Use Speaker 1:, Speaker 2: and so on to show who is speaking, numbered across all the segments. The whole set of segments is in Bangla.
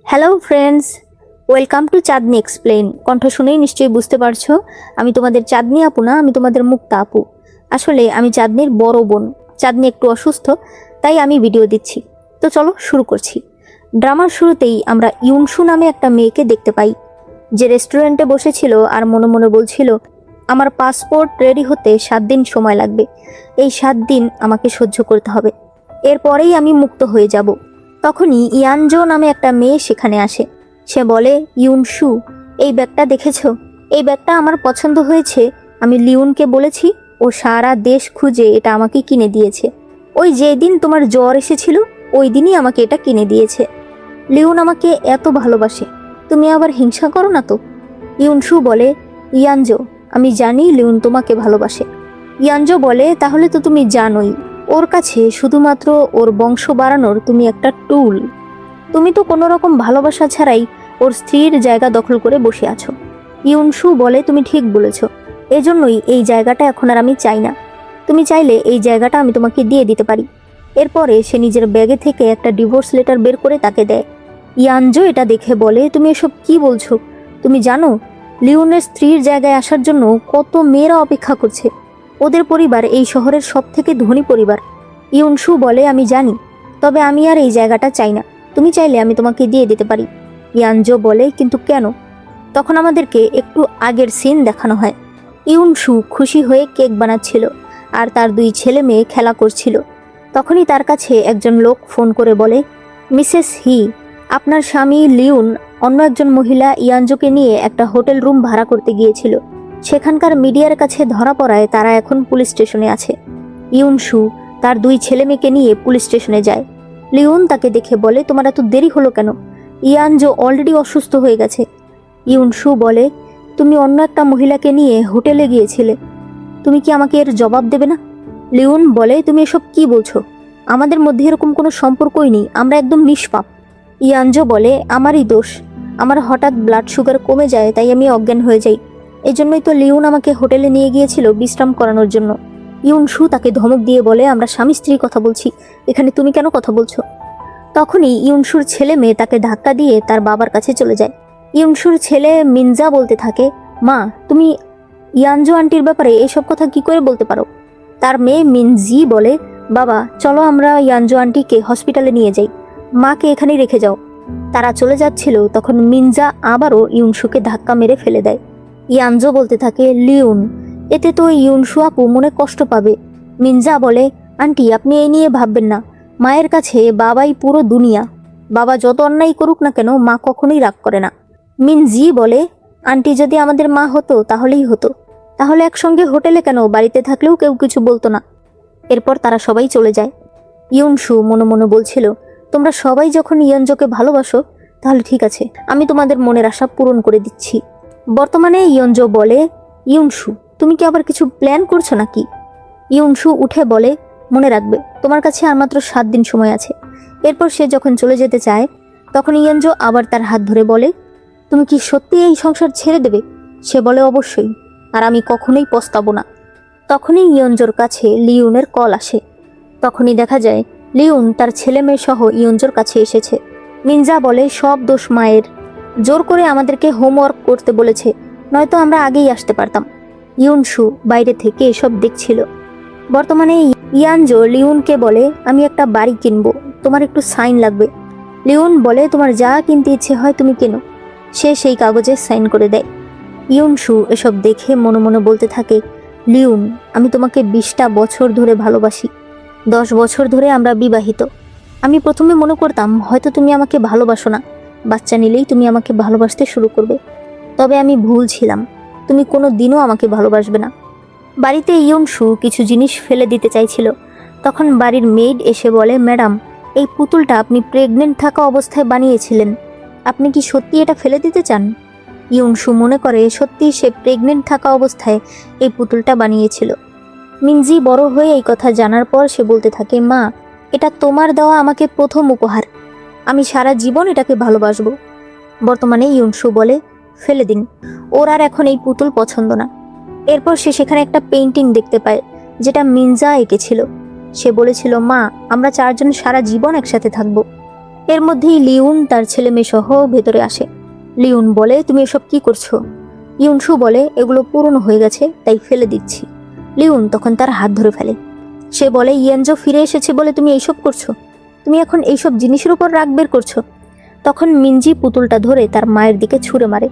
Speaker 1: Hello friends, welcome to Chandni explain. কণ্ঠ শুনেই নিশ্চয়ই বুঝতে পারছো আমি তোমাদের চাঁদনি আপু না, আমি তোমাদের মুক্তা আপু। আসলে আমি চাঁদনির বড় বোন। চাঁদনি একটু অসুস্থ, তাই আমি ভিডিও দিচ্ছি। তো চলো শুরু করছি। ড্রামার শুরুতেই আমরা ইউনসু নামে একটা মেয়েকে দেখতে পাই, যে রেস্টুরেন্টে বসেছিল আর মনে মনে বলছিল, আমার পাসপোর্ট রেডি হতে 7 দিন সময় লাগবে। এই 7 দিন আমাকে সহ্য করতে হবে, এরপরেই আমি মুক্ত হয়ে যাব। তখনই ইয়ানজো নামে একটা মেয়ে সেখানে আসে। সে বলে, ইউনসু, এই ব্যাগটা দেখেছো? এই ব্যাগটা আমার পছন্দ হয়েছে। আমি লিউনকে বলেছি, ও সারা দেশ খুঁজে এটা আমাকে কিনে দিয়েছে। ওই যেদিন তোমার জ্বর এসেছিল ওই দিনই আমাকে এটা কিনে দিয়েছে। লিউন আমাকে এত ভালোবাসে, তুমি আবার হিংসা করো না তো? ইউনসু বলে, ইয়ানজো, আমি জানি লিউন তোমাকে ভালোবাসে। ইয়ানজো বলে, তাহলে তো তুমি জানোই, ওর কাছে শুধুমাত্র ওর বংশ বাড়ানোর তুমি একটা টুল। তুমি তো কোনো রকম ভালোবাসা ছাড়াই ওর স্ত্রীর জায়গা দখল করে বসে আছো। ইউনসু বলে, তুমি ঠিক বলেছ, এজন্যই এই জায়গাটা এখন আর আমি চাই না। তুমি চাইলে এই জায়গাটা আমি তোমাকে দিয়ে দিতে পারি। এরপরে সে নিজের ব্যাগে থেকে একটা ডিভোর্স লেটার বের করে তাকে দেয়। ইয়ানজো এটা দেখে বলে, তুমি এসব কি বলছো? তুমি জানো লিওনের স্ত্রীর জায়গায় আসার জন্য কত মেয়েরা অপেক্ষা করছে? ওদের পরিবার এই শহরের সব থেকে ধনী পরিবার। ইউনসু বলে, আমি জানি, তবে আমি আর এই জায়গাটা চাই না। তুমি চাইলে আমি তোমাকে দিয়ে দিতে পারি। ইয়ানজো বলে, কিন্তু কেন? তখন আমাদেরকে একটু আগের সিন দেখানো হয়। ইউনসু খুশি হয়ে কেক বানাচ্ছিল আর তার 2 ছেলে মেয়ে খেলা করছিল। তখনই তার কাছে একজন লোক ফোন করে বলে, মিসেস হি, আপনার স্বামী লিউন অন্য একজন মহিলা ইয়ানজোকে নিয়ে একটা হোটেল রুম ভাড়া করতে গিয়েছিল। সেখানকার মিডিয়ার কাছে ধরা পড়ায় তারা এখন পুলিশ স্টেশনে আছে। ইউনসু তার 2 ছেলে মেয়েকে নিয়ে পুলিশ স্টেশনে যায়। লিউন তাকে দেখে বলে, তোমার এত দেরি হলো কেন? ইয়ানজো অলরেডি অসুস্থ হয়ে গেছে। ইউনসু বলে, তুমি অন্য একটা মহিলাকে নিয়ে হোটেলে গিয়েছিলে, তুমি কি আমাকে এর জবাব দেবে না? লিউন বলে, তুমি এসব কি বলছো? আমাদের মধ্যে এরকম কোনো সম্পর্কই নেই, আমরা একদম নিষ্পাপ। ইয়ানজো বলে, আমারই দোষ। আমার হঠাৎ ব্লাড সুগার কমে যায়, তাই আমি অজ্ঞান হয়ে যাই। এজন্যই তো লিউন আমাকে হোটেলে নিয়ে গিয়েছিল বিশ্রাম করানোর জন্য। ইউনসু তাকে ধমক দিয়ে বলে, আমরা স্বামী স্ত্রীর কথা বলছি, এখানে তুমি কেন কথা বলছো? তখনই ইউনসুর ছেলে মেয়ে তাকে ধাক্কা দিয়ে তার বাবার কাছে চলে যায়। ইউনসুর ছেলে মিনজা বলতে থাকে, মা, তুমি ইয়ানজো আন্টির ব্যাপারে এসব কথা কি করে বলতে পারো? তার মেয়ে মিনজি বলে, বাবা চলো আমরা ইয়ানজো আন্টিকে হসপিটালে নিয়ে যাই, মাকে এখানেই রেখে যাও। তারা চলে যাচ্ছিল, তখন মিনজা আবারও ইউনসুকে ধাক্কা মেরে ফেলে দেয়। ইয়ানজো বলতে থাকে, লিউন, এতে তো ইউনসু আপু মনে কষ্ট পাবে। মিনজা বলে, আন্টি আপনি এই নিয়ে ভাববেন না, মায়ের কাছে বাবাই পুরো দুনিয়া। বাবা যত অন্যায় করুক না কেন, মা কখনোই রাগ করে না। মিনজি বলে, আন্টি যদি আমাদের মা হতো তাহলেই হতো, তাহলে একসঙ্গে হোটেলে কেন, বাড়িতে থাকলেও কেউ কিছু বলতো না। এরপর তারা সবাই চলে যায়। ইউনসু মনে মনে বলছিল, তোমরা সবাই যখন ইয়ানজোকে ভালোবাসো, তাহলে ঠিক আছে, আমি তোমাদের মনের আশা পূরণ করে দিচ্ছি। বর্তমানে ইয়ানজো বলে, ইউনসু, তুমি কি আবার কিছু প্ল্যান করছো নাকি? ইউনসু উঠে বলে, মনে রাখবে তোমার কাছে আর মাত্র 7 দিন সময় আছে। এরপর সে যখন চলে যেতে চায়, তখন ইয়ানজো আবার তার হাত ধরে বলে, তুমি কি সত্যি এই সংসার ছেড়ে দেবে? সে বলে, অবশ্যই, আর আমি কখনোই পস্তাবো না। তখনই ইয়ানজোর কাছে লিউনের কল আসে। তখনই দেখা যায় লিউন তার ছেলে মেয়ে সহ ইয়ঞ্জোর কাছে এসেছে। মিনজা বলে, সব দোষ মায়ের, জোর করে আমাদেরকে হোমওয়ার্ক করতে বলেছে, নয়তো আমরা আগেই আসতে পারতাম। ইউনসু বাইরে থেকে এসব দেখছিল। বর্তমানে ইয়ানজো লিউনকে বলে, আমি একটা বাড়ি কিনবো, তোমার একটু সাইন লাগবে। লিউন বলে, তোমার যা কিনতে ইচ্ছে হয় তুমি কেনো। সে সেই কাগজে সাইন করে দেয়। ইউনসু এসব দেখে মনে মনে বলতে থাকে, লিউন, আমি তোমাকে 20টা বছর ধরে ভালোবাসি, 10 বছর ধরে আমরা বিবাহিত। আমি প্রথমে মনে করতাম হয়তো তুমি আমাকে ভালোবাসো না, বাচ্চা নিলেই তুমি আমাকে ভালোবাসতে শুরু করবে। তবে আমি ভুল ছিলাম, তুমি কোনো দিনও আমাকে ভালোবাসবে না। বাড়িতে ইয়ংসু কিছু জিনিস ফেলে দিতে চাইছিল। তখন বাড়ির মেইড এসে বলে, ম্যাডাম, এই পুতুলটা আপনি প্রেগনেন্ট থাকা অবস্থায় বানিয়েছিলেন, আপনি কি সত্যি এটা ফেলে দিতে চান? ইয়ংসু মনে করে সত্যিই সে প্রেগনেন্ট থাকা অবস্থায় এই পুতুলটা বানিয়েছিল। মিনজি বড় হয়ে এই কথা জানার পর সে বলতে থাকে, মা, এটা তোমার দেওয়া আমাকে প্রথম উপহার, আমি সারা জীবন এটাকে ভালোবাসবো। বর্তমানে ইয়ংসু বলে, ফেলে দিন, ওর আর এখন এই পুতুল পছন্দ না। এরপর সে সেখানে একটা পেইন্টিং দেখতে পায়, যেটা মিনজা এঁকেছিল। সে বলেছিল, মা, আমরা 4 জন সারা জীবন একসাথে থাকবো। এর মধ্যেই লিউন তার ছেলে মেয়ে সহ ভেতরে আসে। লিউন বলে, তুমি এসব কি করছো? ইউনসু বলে, এগুলো পুরনো হয়ে গেছে তাই ফেলে দিচ্ছি। লিউন তখন তার হাত ধরে ফেলে। সে বলে, ইয়ানজো ফিরে এসেছে বলে তুমি এইসব করছো? তুমি এখন এইসব জিনিসের উপর রাগ বের করছো? তখন মিনজি পুতুলটা ধরে তার মায়ের দিকে ছুঁড়ে মারে।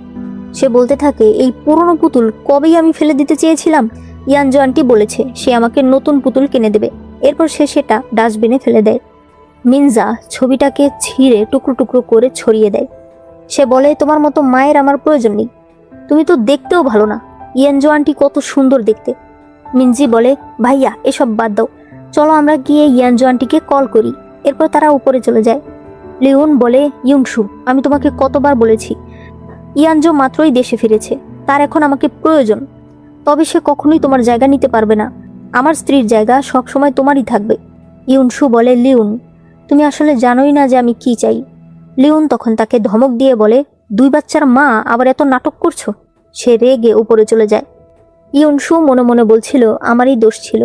Speaker 1: সে বলতে থাকে, এই পুরনো পুতুল কবেই আমি ফেলে দিতে চেয়েছিলাম। ইয়ানজো আন্টি বলেছে সে আমাকে নতুন পুতুল কিনে দেবে। এরপর সে সেটা ডাস্টবিনে ফেলে দেয়। মিনজা ছবিটাকে ছিঁড়ে টুকরো টুকরো করে ছড়িয়ে দেয়। সে বলে, তোমার মতো মায়ের আমার প্রয়োজন নেই, তুমি তো দেখতেও ভালো না। ইয়ানজো আন্টি কত সুন্দর দেখতে। মিনজি বলে, ভাইয়া এসব বাদ দাও, চলো আমরা গিয়ে ইয়ানজো আন্টিকে কল করি। এরপর তারা উপরে চলে যায়। লিওন বলে, ইউনসু আমি তোমাকে কতবার বলেছি, ইয়ানজো মাত্রই দেশে ফিরেছে, তার এখন আমাকে প্রয়োজন। তবে সে কখনোই তোমার জায়গা নিতে পারবে না, আমার স্ত্রীর জায়গা সবসময় তোমারই থাকবে। ইউনসু বলে, লিওন তুমি আসলে জানোই না যে আমি কি চাই। লিওন তখন তাকে ধমক দিয়ে বলে, 2 বাচ্চার মা আবার এত নাটক করছো। সে রেগে উপরে চলে যায়। ইউনসু মনে মনে বলছিল, আমারই দোষ ছিল,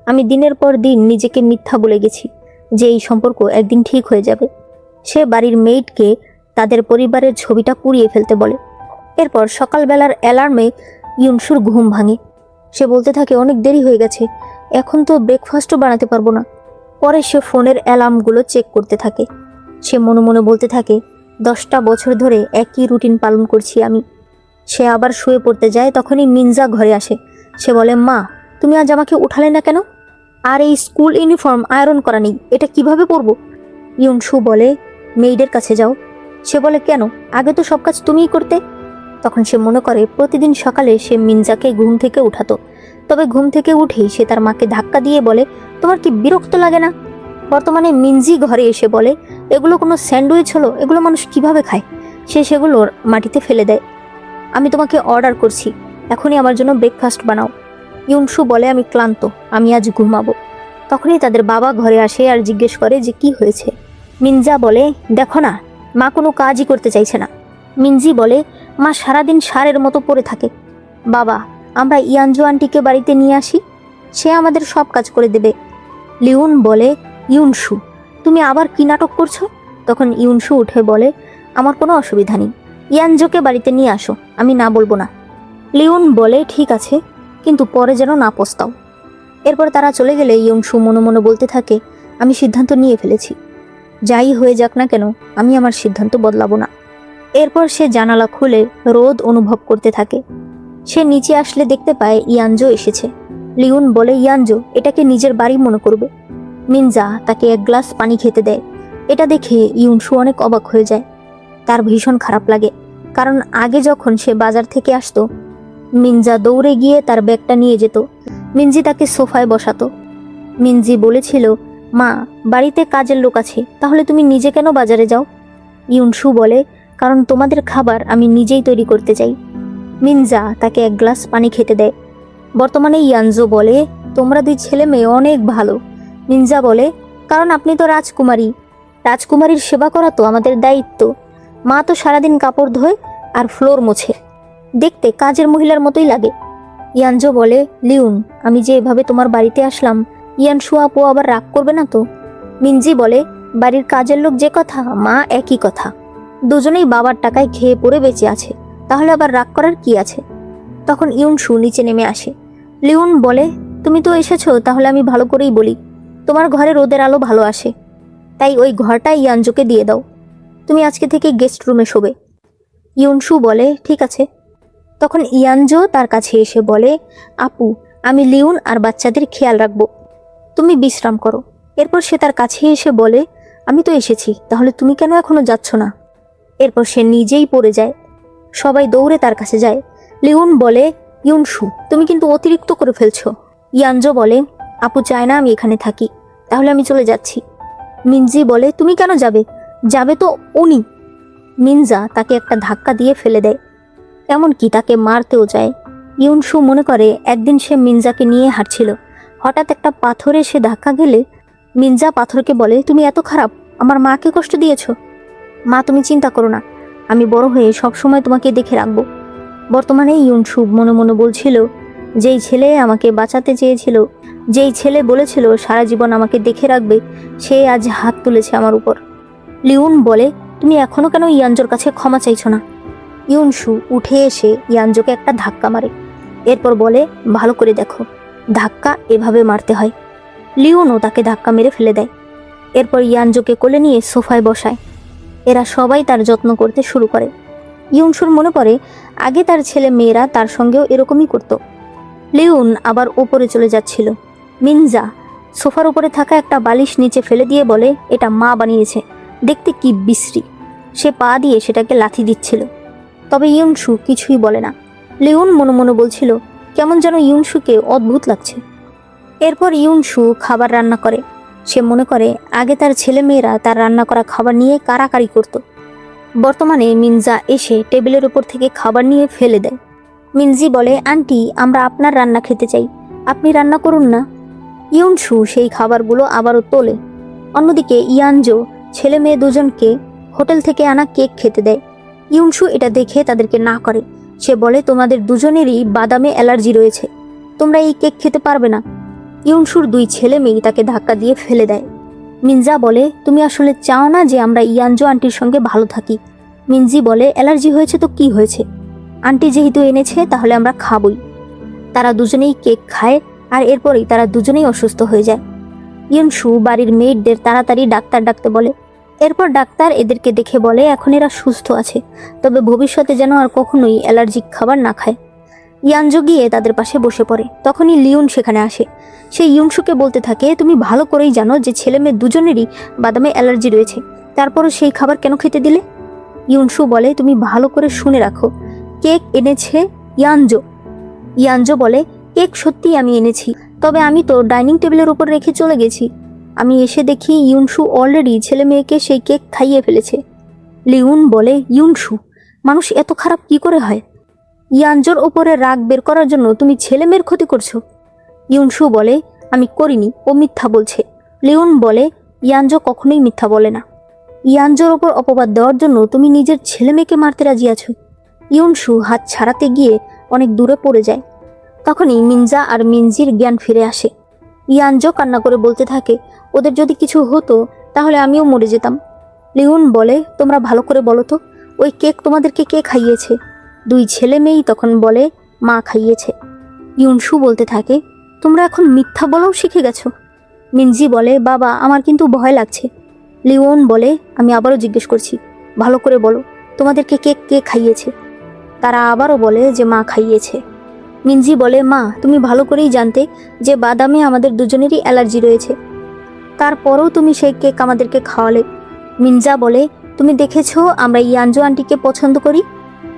Speaker 1: আমি দিনের পর দিন নিজেকে মিথ্যা বলে গেছি যে এই সম্পর্ক একদিন ঠিক হয়ে যাবে। সে বাড়ির মেইডকে তাদের পরিবারের ছবিটা পুড়িয়ে ফেলতে বলে। এরপর সকালবেলার অ্যালার্মে ইউনসুর ঘুম ভাঙে। সে বলতে থাকে, অনেক দেরি হয়ে গেছে, এখন তো ব্রেকফাস্টও বানাতে পারবো না। পরে সে ফোনের অ্যালার্মগুলো চেক করতে থাকে। সে মনে মনে বলতে থাকে, 10টা বছর ধরে একই রুটিন পালন করছি আমি। সে আবার শুয়ে পড়তে যায়। তখনই মিনজা ঘরে আসে। সে বলে, মা তুমি আজ আমাকে উঠালে না কেন? আর এই স্কুল ইউনিফর্ম আয়রন করা নেই, এটা কিভাবে পরবো? ইউনসু বলে, মেইডের কাছে যাও। সে বলে, কেন? আগে তো সব কাজ তুমিই করতে। তখন সে মনে করে প্রতিদিন সকালে সে মিনজাকে ঘুম থেকে উঠাতো, তবে ঘুম থেকে উঠেই সে তার মাকে ধাক্কা দিয়ে বলে, তোমার কি বিরক্ত লাগে না? বর্তমানে মিনজি ঘরে এসে বলে, এগুলো কোনো স্যান্ডউইচ হলো? এগুলো মানুষ কিভাবে খায়? সে সেগুলোর মাটিতে ফেলে দেয়। আমি তোমাকে অর্ডার করছি, এখনই আমার জন্য ব্রেকফাস্ট বানাও। ইউনসু বলে, আমি ক্লান্ত, আমি আজ ঘুমাবো। তখনই তাদের বাবা ঘরে আসে আর জিজ্ঞেস করে যে কি হয়েছে। মিনজা বলে, দেখো না, মা কোনো কাজই করতে চাইছে না। মিনজি বলে, মা সারাদিন ষাঁড়ের মতো পড়ে থাকে। বাবা, আমরা ইয়ানজো আন্টিকে বাড়িতে নিয়ে আসি, সে আমাদের সব কাজ করে দেবে। লিউন বলে, ইউনসু তুমি আবার কি নাটক করছো? তখন ইউনসু উঠে বলে, আমার কোনো অসুবিধা নেই, ইয়ানজোকে বাড়িতে নিয়ে আসো, আমি না বলবো না। লিউন বলে, ঠিক আছে, কিন্তু পরে যেন না পস্তাও। এরপর তারা চলে গেলে ইউনসু মনে মনে বলতে থাকে, আমি সিদ্ধান্ত নিয়ে ফেলেছি, যাই হয়ে যাক না কেন আমি আমার সিদ্ধান্ত বদলাবো না। এরপর সে জানালা খুলে রোদ অনুভব করতে থাকে। সে নিচে আসলে দেখতে পায় ইয়ানজো এসেছে। লিউন বলে, ইয়ানজো এটাকে নিজের বাড়ি মনে করবে। মিনজা তাকে 1 গ্লাস পানি খেতে দেয়। এটা দেখে ইউনসু অনেক অবাক হয়ে যায়। তার ভীষণ খারাপ লাগে, কারণ আগে যখন সে বাজার থেকে আসতো মিনজা দৌড়ে গিয়ে তার ব্যাগটা নিয়ে যেত। মিনজি তাকে সোফায় বসাতো। মিনজি বলেছিল, মা বাড়িতে কাজের লোক আছে, তাহলে তুমি নিজে কেন বাজারে যাও? ইউনসু বলে, কারণ তোমাদের খাবার আমি নিজেই তৈরি করতে চাই। মিনজা তাকে 1 গ্লাস পানি খেতে দেয়। বর্তমানে ইয়ানজো বলে, তোমরা 2 ছেলে মেয়ে অনেক ভালো। মিনজা বলে, কারণ আপনি তো রাজকুমারী, রাজকুমারীর সেবা করা তো আমাদের দায়িত্ব। মা তো সারাদিন কাপড় ধোয় আর ফ্লোর মোছে, দেখতে কাজের মহিলার মতোই লাগে। ইয়ানজো বলে, লিউন আমি যে এভাবে তোমার বাড়িতে আসলাম, ইয়ানসু আপু আবার রাগ করবে না তো? মিনজি বলে, বাড়ির কাজের লোক যে কথা মা একই কথা, দুজনেই বাবার টাকায় খেয়ে পড়ে বেঁচে আছে, তাহলে আবার রাগ করার কি আছে? তখন ইউনসু নিচে নেমে আসে। লিউন বলে, তুমি তো এসেছো, তাহলে আমি ভালো করেই বলি, তোমার ঘরে রোদের আলো ভালো আসে, তাই ওই ঘরটা ইয়ানজোকে দিয়ে দাও, তুমি আজকে থেকে গেস্ট রুমে শোবে। ইউনসু বলে, ঠিক আছে। তখন ইয়ানজো তার কাছে এসে বলে, আপু আমি লিউন আর বাচ্চাদের খেয়াল রাখবো, তুমি বিশ্রাম করো। এরপর সে তার কাছে এসে বলে, আমি তো এসেছি, তাহলে তুমি কেন এখনো যাচ্ছ না? এরপর সে নিজেই পড়ে যায়। সবাই দৌড়ে তার কাছে যায়। লিউন বলে, ইউনসু তুমি কিন্তু অতিরিক্ত করে ফেলছো। ইয়ানজো বলে, আপু চায় না আমি এখানে থাকি, তাহলে আমি চলে যাচ্ছি। মিনজি বলে, তুমি কেন যাবে? যাবে তো উনি। মিনজা তাকে একটা ধাক্কা দিয়ে ফেলে দেয়, এমনকি তাকে মারতেও যায়। ইউনসু মনে করে একদিন সে মিনজাকে নিয়ে হাঁটছিল, হঠাৎ একটা পাথরে সে ধাক্কা গেলে মিনজা পাথরকে বলে, তুমি এত খারাপ, আমার মাকে কষ্ট দিয়েছ। মা তুমি চিন্তা করো না, আমি বড় হয়ে সবসময় তোমাকে দেখে রাখবো। বর্তমানে ইউনসু মনে মনে বলছিল, যেই ছেলে আমাকে বাঁচাতে চেয়েছিল, যেই ছেলে বলেছিল সারা জীবন আমাকে দেখে রাখবে, সে আজ হাত তুলেছে আমার উপর। লিউন বলে, তুমি এখনো কেন ইয়ানজোর কাছে ক্ষমা চাইছো না? ইউনসু উঠে এসে ইয়ানজোকে একটা ধাক্কা মারে। এরপর বলে, ভালো করে দেখো, ধাক্কা এভাবে মারতে হয়। লিওনও তাকে ধাক্কা মেরে ফেলে দেয়। এরপর ইয়ানজোকে কোলে নিয়ে সোফায় বসায়। এরা সবাই তার যত্ন করতে শুরু করে। ইউনসুর মনে পড়ে আগে তার ছেলে মেয়েরা তার সঙ্গেও এরকমই করত। লিওন আবার ওপরে চলে যাচ্ছিল। মিনজা সোফার উপরে থাকা একটা বালিশ নিচে ফেলে দিয়ে বলে, এটা মা বানিয়েছে, দেখতে কি বিশ্রী। সে পা দিয়ে সেটাকে লাথি দিচ্ছিল। তবে ইউনসু কিছুই বলে না। লিওন মনে মনে বলছিল, কেমন যেন ইউনসুকে অদ্ভুত লাগছে। এরপর ইউনসু খাবার রান্না করে। সে মনে করে আগে তার ছেলে মেয়েরা তার রান্না করা খাবার নিয়ে কারাকারি করত। বর্তমানে মিনজা এসে টেবিলের উপর থেকে খাবার নিয়ে ফেলে দেয়। মিনজি বলে, আন্টি, আমরা আপনার রান্না খেতে চাই, আপনি রান্না করুন না। ইউনসু সেই খাবারগুলো আবারও তোলে। অন্যদিকে ইয়ানজো ছেলে মেয়ে দুজনকে হোটেল থেকে আনা কেক খেতে দেয়। ইউনসু এটা দেখে তাদেরকে না করে। সে বলে, তোমাদের দুজনেরই বাদামে অ্যালার্জি রয়েছে, তোমরা এই কেক খেতে পারবে না। ইউনসুর দুই ছেলে মেয়ে তাকে ধাক্কা দিয়ে ফেলে দেয়। মিনজা বলে, তুমি আসলে চাও না যে আমরা ইয়ানজো আন্টির সঙ্গে ভালো থাকি। মিনজি বলে, অ্যালার্জি হয়েছে তো কি হয়েছে, আন্টি যেহেতু এনেছে তাহলে আমরা খাবই। তারা দুজনেই কেক খায় আর এরপরেই তারা দুজনেই অসুস্থ হয়ে যায়। ইউনসু বাড়ির মেয়েদের তাড়াতাড়ি ডাক্তার ডাকতে বলে। এরপর ডাক্তার এদেরকে দেখে বলে, এখন এরা সুস্থ আছে, তবে ভবিষ্যতে যেন আর কখনোই অ্যালার্জিক খাবার না খায়। ইয়ানজো গিয়ে তাদের পাশে বসে পড়ে। তখনই লিওন সেখানে আসে। সে ইউনসুকে বলতে থাকে, তুমি ভালো করেই জানো যে ছেলে মেয়ে দুজনেরই বাদামে অ্যালার্জি রয়েছে, তারপরও সেই খাবার কেন খেতে দিলে? ইউনসু বলে, তুমি ভালো করে শুনে রাখো, কেক এনেছে ইয়ানজো। ইয়ানজো বলে, কেক সত্যিই আমি এনেছি, তবে আমি তো ডাইনিং টেবিলের উপর রেখে চলে গেছি। আমি এসে দেখি ইউনসু অলরেডি ছেলে মেয়েকে সেই কেক খাইয়ে ফেলেছে। লিওন বলে, ইউনসু, মানুষ এত খারাপ কি করে হয়? ইয়ানজোর ওপরে রাগ বের করার জন্য তুমি ছেলে মেয়ের ক্ষতি করছো। ইউনসু বলে, আমি করিনি, ও মিথ্যা বলছে। লিওন বলে, ইয়ানজো কখনোই মিথ্যা বলে না। ইয়ানজোর ওপর অপবাদ দেওয়ার জন্য তুমি নিজের ছেলে মেয়েকে মারতে রাজি আছো। ইউনসু হাত ছাড়াতে গিয়ে অনেক দূরে পড়ে যায়। তখনই মিনজা আর মিনজির জ্ঞান ফিরে আসে। ইয়ানজো কান্না করে বলতে থাকে, ওদের যদি কিছু হতো তাহলে আমিও মরে যেতাম। লিওন বলে, তোমরা ভালো করে বলো তো, ওই কেক তোমাদেরকে কে খাইয়েছে? দুই ছেলে মেয়েই তখন বলে, মা খাইয়েছে। ইউনসু বলতে থাকে, তোমরা এখন মিথ্যা বলাও শিখে গেছো। মিনজি বলে, বাবা, আমার কিন্তু ভয় লাগছে। লিওন বলে, আমি আবারও জিজ্ঞেস করছি, ভালো করে বলো, তোমাদেরকে কেক কে খাইয়েছে? তারা আবারও বলে যে মা খাইয়েছে। মিনজি বলে, মা, তুমি ভালো করেই জানতে যে বাদামে আমাদের দুজনেরই অ্যালার্জি রয়েছে, তারপরও তুমি সেই কেক আমাদেরকে খাওয়ালে। মিনজা বলে, তুমি দেখেছো আমরা ইয়ানজো আন্টিকে পছন্দ করি,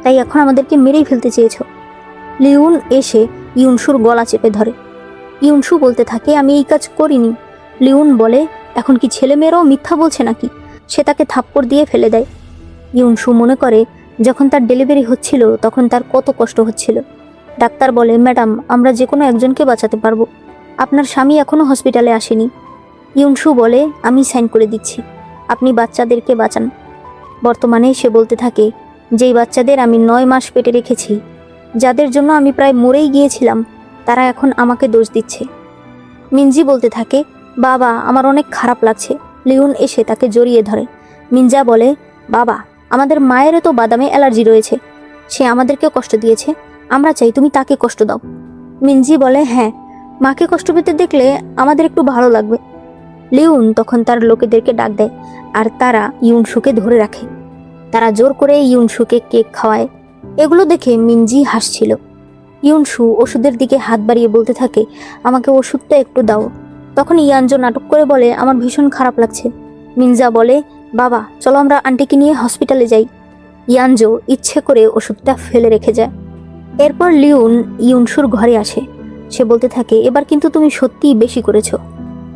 Speaker 1: তাই এখন আমাদেরকে মেরেই ফেলতে চেয়েছো। লিওন এসে ইউনসুর গলা চেপে ধরে। ইউনসু বলতে থাকে, আমি এই কাজ করিনি। লিওন বলে, এখন কি ছেলে মেয়েরাও মিথ্যা বলছে নাকি? সে তাকে থাপ্পড় দিয়ে ফেলে দেয়। ইউনসু মনে করে যখন তার ডেলিভারি হচ্ছিল তখন তার কত কষ্ট হচ্ছিল। ডাক্তার বলে, ম্যাডাম, আমরা যে কোনো একজনকে বাঁচাতে পারবো, আপনার স্বামী এখনও হসপিটালে আসেনি। ইউনসু বলে, আমি সাইন করে দিচ্ছি, আপনি বাচ্চাদেরকে বাঁচান। বর্তমানে সে বলতে থাকে, যেই বাচ্চাদের আমি 9 মাস পেটে রেখেছি, যাদের জন্য আমি প্রায় মরেই গিয়েছিলাম, তারা এখন আমাকে দোষ দিচ্ছে। মিনজি বলতে থাকে, বাবা, আমার অনেক খারাপ লাগছে। লিওন এসে তাকে জড়িয়ে ধরে। মিনজা বলে, বাবা, আমাদের মায়েরও তো বাদামে অ্যালার্জি রয়েছে, সে আমাদেরকে কষ্ট দিয়েছে, আমরা চাই তুমি তাকে কষ্ট দাও। মিনজি বলে, হ্যাঁ, মাকে কষ্ট পেতে দেখলে আমাদের একটু ভালো লাগবে। লিওন তখন তার লোকেদেরকে ডাক দেয় আর তারা ইউনসুকে ধরে রাখে। তারা জোর করে ইউনসুকে কেক খাওয়ায়। এগুলো দেখে মিনজি হাসছিল। ইউনসু ওষুধের দিকে হাত বাড়িয়ে বলতে থাকে, আমাকে ওষুধটা একটু দাও। তখন ইয়ানজো নাটক করে বলে, আমার ভীষণ খারাপ লাগছে। মিনজা বলে, বাবা, চলো আমরা আন্টিকে নিয়ে হসপিটালে যাই। ইয়ানজো ইচ্ছে করে ওষুধটা ফেলে রেখে যায়। এরপর লিওন ইউনসুর ঘরে আসে। সে বলতে থাকে, এবার কিন্তু তুমি সত্যিই বেশি করেছো।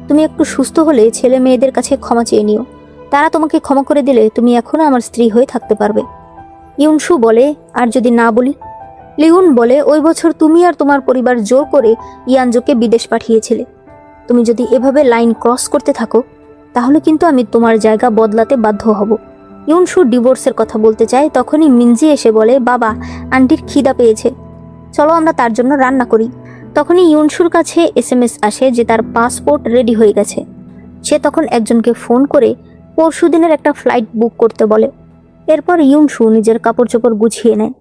Speaker 1: তুমি একটু সুস্থ হলে ছেলে মেয়েদের কাছে ক্ষমা চেয়ে নিও, তারা তোমাকে ক্ষমা করে দিলে তুমি এখনও আমার স্ত্রী হয়ে থাকতে পারবে। ইউনসু বলে, আর যদি না বলি? লিওন বলে, ওই বছর তুমি আর তোমার পরিবার জোর করে ইয়ানজোকে বিদেশ পাঠিয়েছিলে। তুমি যদি এভাবে লাইন ক্রস করতে থাকো তাহলে কিন্তু আমি তোমার জায়গা বদলাতে বাধ্য হব। ইউনসু ডিভোর্সের কথা বলতে চায়, তখনই মিনজি এসে বলে, বাবা, আন্টির খিদা পেয়েছে, চলো আমরা তার জন্য রান্না করি। তখনই ইউনসুর কাছে SMS আসে যে তার পাসপোর্ট রেডি হয়ে গেছে। সে তখন একজনকে ফোন করে পরশুদিনের একটা ফ্লাইট বুক করতে বলে। এরপর ইউনসু নিজের কাপড় চোপড় গুছিয়ে নেয়।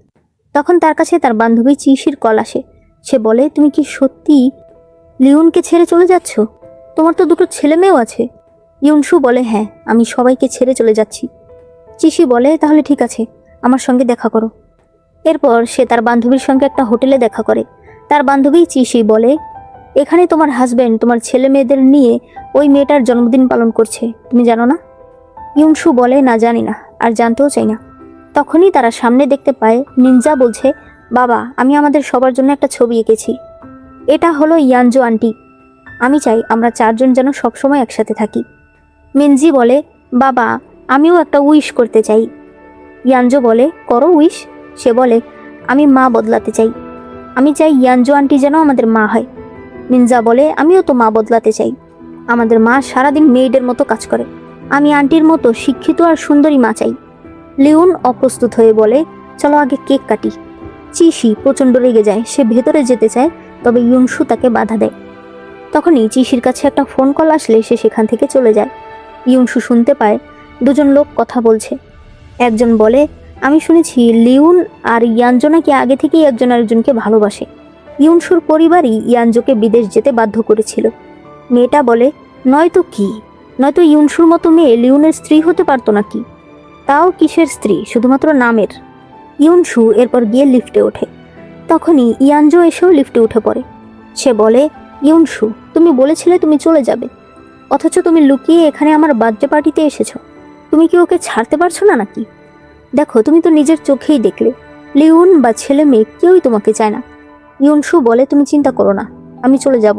Speaker 1: তখন তার কাছে তার বান্ধবী চিশির কল আসে। সে বলে, তুমি কি সত্যি লিওনকে ছেড়ে চলে যাচ্ছ? তোমার তো দুটো ছেলে মেয়েও আছে। ইউনসু বলে, হ্যাঁ, আমি সবাইকে ছেড়ে চলে যাচ্ছি। চিশি বলে, তাহলে ঠিক আছে, আমার সঙ্গে দেখা করো। এরপর সে তার বান্ধবীর সঙ্গে একটা হোটেলে দেখা করে। তার বান্ধবী চিশি বলে, এখানে তোমার হাজব্যান্ড তোমার ছেলে মেয়েদের নিয়ে ওই মেয়েটার জন্মদিন পালন করছে, তুমি জানো না? ইউনসু বলে, না, জানি না, আর জানতেও চাই না। তখনই তারা সামনে দেখতে পায় নিনজা বলছে, বাবা, আমি আমাদের সবার জন্য একটা ছবি এঁকেছি। এটা হলো ইয়ানজো আন্টি। আমি চাই আমরা চারজন যেন সবসময় একসাথে থাকি। মিনজি বলে, বাবা, আমিও একটা উইশ করতে চাই। ইয়ানজো বলে, করো উইশ। সে বলে, আমি মা বদলাতে চাই। আমি চাই ইয়ানজো আন্টি যেন আমাদের মা হয়। মিনজা বলে, আমিও তো মা বদলাতে চাই। আমাদের মা সারাদিন মেয়েদের মতো কাজ করে। আমি আন্টির মতো শিক্ষিত আর সুন্দরী মা চাই। লিওন অপ্রস্তুত হয়ে বলে, চলো আগে কেক কাটি। চিশি প্রচণ্ড রেগে যায়। সে ভেতরে যেতে চায়, তবে ইউনসু তাকে বাধা দেয়। তখনই চিশির কাছে একটা ফোন কল আসলে সে সেখান থেকে চলে যায়। ইউনসু শুনতে পায় দুজন লোক কথা বলছে। একজন বলে, আমি শুনেছি লিওন আর ইয়ানজো নাকি আগে থেকেই একজন আরেকজনকে ভালোবাসে। ইউনসুর পরিবারই ইয়ানজোকে বিদেশ যেতে বাধ্য করেছিল। মেয়েটা বলে, নয়তো কি, নয়তো ইউনসুর মতো মেয়ে লিওনের স্ত্রী হতে পারতো নাকি? তাও কিসের স্ত্রী, শুধুমাত্র নামের। ইউনসু এরপর গিয়ে লিফটে ওঠে। তখনই ইয়ানজো এসেও লিফটে উঠে পড়ে। সে বলে, ইউনসু, তুমি বলেছিলে তুমি চলে যাবে, অথচ তুমি লুকিয়ে এখানে আমার বার্থডে পার্টিতে এসেছো। তুমি কি ওকে ছাড়তে পারছো না নাকি? দেখো, তুমি তো নিজের চোখেই দেখলে লিওন বা ছেলে মেয়ে কেউই তোমাকে চায় না। ইউনসু বলে, তুমি চিন্তা করো না, আমি চলে যাব।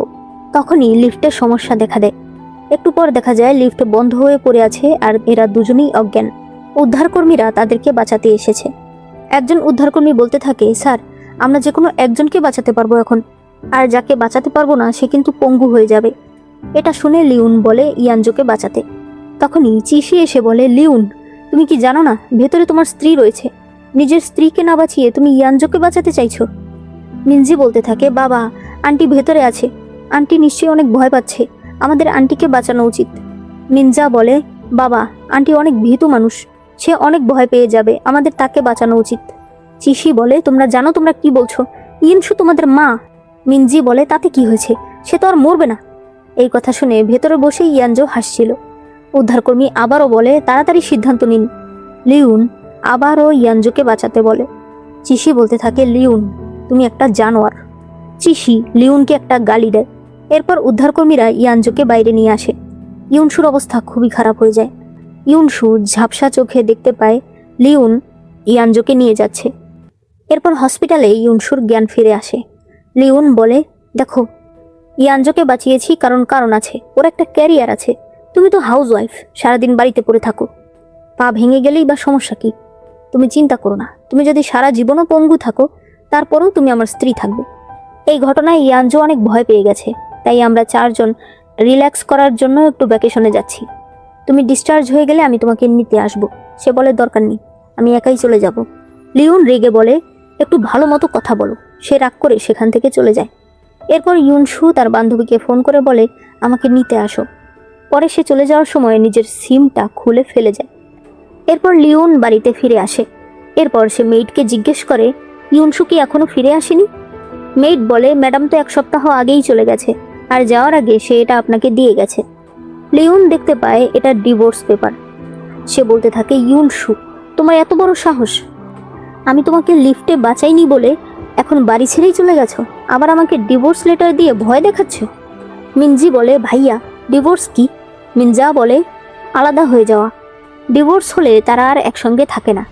Speaker 1: তখনই লিফটের সমস্যা দেখা দেয়। একটু পর দেখা যায় লিফট বন্ধ হয়ে পড়ে আছে আর এরা দুজনেই অজ্ঞান। উদ্ধারকর্মীরা তাদেরকে বাঁচাতে এসেছে। একজন উদ্ধারকর্মী বলতে থাকে, স্যার, আমরা যে কোনো একজনকে বাঁচাতে পারবো এখন, আর যাকে বাঁচাতে পারবো না সে কিন্তু পঙ্গু হয়ে যাবে। এটা শুনে লিওন বলে ইয়ানজোকে বাঁচাতে। তখনই চিশি এসে বলে, লিওন, তুমি কি জানো না ভেতরে তোমার স্ত্রী রয়েছে? নিজের স্ত্রীকে না বাঁচিয়ে তুমি ইয়ানজোকে বাঁচাতে চাইছো? মিনজি বলতে থাকে, বাবা, আন্টি ভেতরে আছে, আন্টি নিশ্চয়ই অনেক ভয় পাচ্ছে, আমাদের আন্টিকে বাঁচানো উচিত। মিনজা বলে, বাবা, আন্টি অনেক ভীতু মানুষ, সে অনেক ভয় পেয়ে যাবে, আমাদের তাকে বাঁচানো উচিত। চিশি বলে, তোমরা জানো তোমরা কি বলছো? ইউনসু তোমাদের মা। মিনজি বলে, তাতে কি হয়েছে, সে তো আর মরবে না। এই কথা শুনে ভেতরে বসে ইয়ানজো হাসছিল। উদ্ধারকর্মী আবারও বলে, তাড়াতাড়ি সিদ্ধান্ত নিন। লিওন আবারও ইয়ানজোকে বাঁচাতে বলে। চিশি বলতে থাকে, লিওন, তুমি একটা জানোয়ার। চিশি লিওনকে একটা গালি দেয়। এরপর উদ্ধারকর্মীরা ইয়ানজোকে বাইরে নিয়ে আসে। ইউনসুর অবস্থা খুবই খারাপ হয়ে যায়। ইউনসু ঝাপসা চোখে দেখতে পায় লিওন ইয়ানজোকে নিয়ে যাচ্ছে। এরপর হসপিটালে ইউনসুর জ্ঞান ফিরে আসে। লিওন বলে, দেখো, ইয়ানজোকে বাঁচিয়েছি কারণ আছে, ওর একটা ক্যারিয়ার আছে। তুমি তো হাউস ওয়াইফ, সারাদিন বাড়িতে পড়ে থাকো, পা ভেঙে গেলেই বা সমস্যা কি? তুমি চিন্তা করো না, তুমি যদি সারা জীবনও পঙ্গু থাকো তারপরেও তুমি আমার স্ত্রী থাকবে। এই ঘটনায় ইয়ানজো অনেক ভয় পেয়ে গেছে, তাই আমরা চারজন রিল্যাক্স করার জন্য একটু ভ্যাকেশনে যাচ্ছি। তুমি ডিসচার্জ হয়ে গেলে আমি তোমাকে নিতে আসবো। সে বলে, দরকার নেই, আমি একাই চলে যাব। লিওন রেগে বলে, একটু ভালো মতো কথা বলো। সে রাগ করে সেখান থেকে চলে যায়। এরপর ইউনসু তার বান্ধবীকে ফোন করে বলে, আমাকে নিতে আসো। পরে সে চলে যাওয়ার সময় নিজের সিমটা খুলে ফেলে যায়। এরপর লিওন বাড়িতে ফিরে আসে। এরপর সে মেইডকে জিজ্ঞেস করে, ইউনসু কি এখনো ফিরে আসেনি? মেইড বলে, ম্যাডাম তো 1 সপ্তাহ আগেই চলে গেছে, আর যাওয়ার আগে সে এটা আপনাকে দিয়ে গেছে। লিওন দেখতে পায় এটা ডিভোর্স পেপার। সে বলতে থাকে, ইউনসু, তোমার এত বড় সাহস! আমি তোমাকে লিফটে বাঁচাইনি বলে এখন বাড়ি ছেড়েই চলে গেছো, আবার আমাকে ডিভোর্স লেটার দিয়ে ভয় দেখাচ্ছ। মিনজি বলে, ভাইয়া, ডিভোর্স কি? মিনজা বলে, আলাদা হয়ে যাওয়া। ডিভোর্স হলে তারা আর একসঙ্গে থাকে না।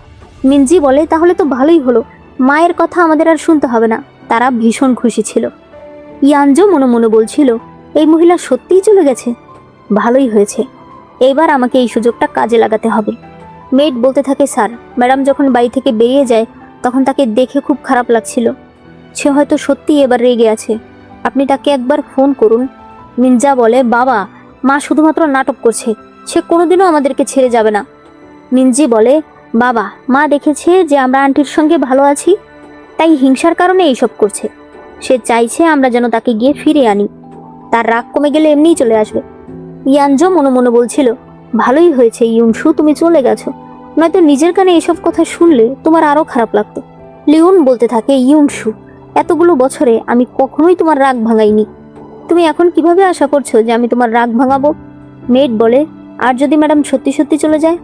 Speaker 1: মিনজি বলে, তাহলে তো ভালোই হলো, মায়ের কথা আমাদের আর শুনতে হবে না। তারা ভীষণ খুশি ছিল। ইয়ানজো মনে মনে বলছিল, এই মহিলা সত্যিই চলে গেছে, ভালোই হয়েছে, এবার আমাকে এই সুযোগটা কাজে লাগাতে হবে। মেড বলতে থাকে, স্যার, ম্যাডাম যখন বাড়ি থেকে বেরিয়ে যায় তখন তাকে দেখে খুব খারাপ লাগছিল, সে হয়তো সত্যিই এবার রেগে আছে, আপনি তাকে একবার ফোন করুন। মিনজা বলে, বাবা, মা শুধুমাত্র নাটক করছে, সে কোনোদিনও আমাদেরকে ছেড়ে যাবে না। মিনজি বলে, বাবা, মা দেখেছে যে আমরা আন্টির সঙ্গে ভালো আছি, তাই হিংসার কারণে এইসব করছে। সে চাইছে আমরা যেন তাকে গিয়ে ফিরে আনি, তার রাগ কমে গেলে এমনিই চলে আসবে। ইয়ানজো মনে মনে বলছিল, ভালোই হয়েছে ইউনসু তুমি চলে গেছো, নয়তো নিজের কানে এসব কথা শুনলে তোমার আরো খারাপ লাগতো। লিওন বলতে থাকে, ইউনসু, এতগুলো বছরে আমি কখনোই তোমার রাগ ভাঙাইনি, তুমি এখন কিভাবে আশা করছো যে আমি তোমার রাগ ভাঙাবো? মেড বলে, আর যদি ম্যাডাম সত্যি সত্যি চলে যায়?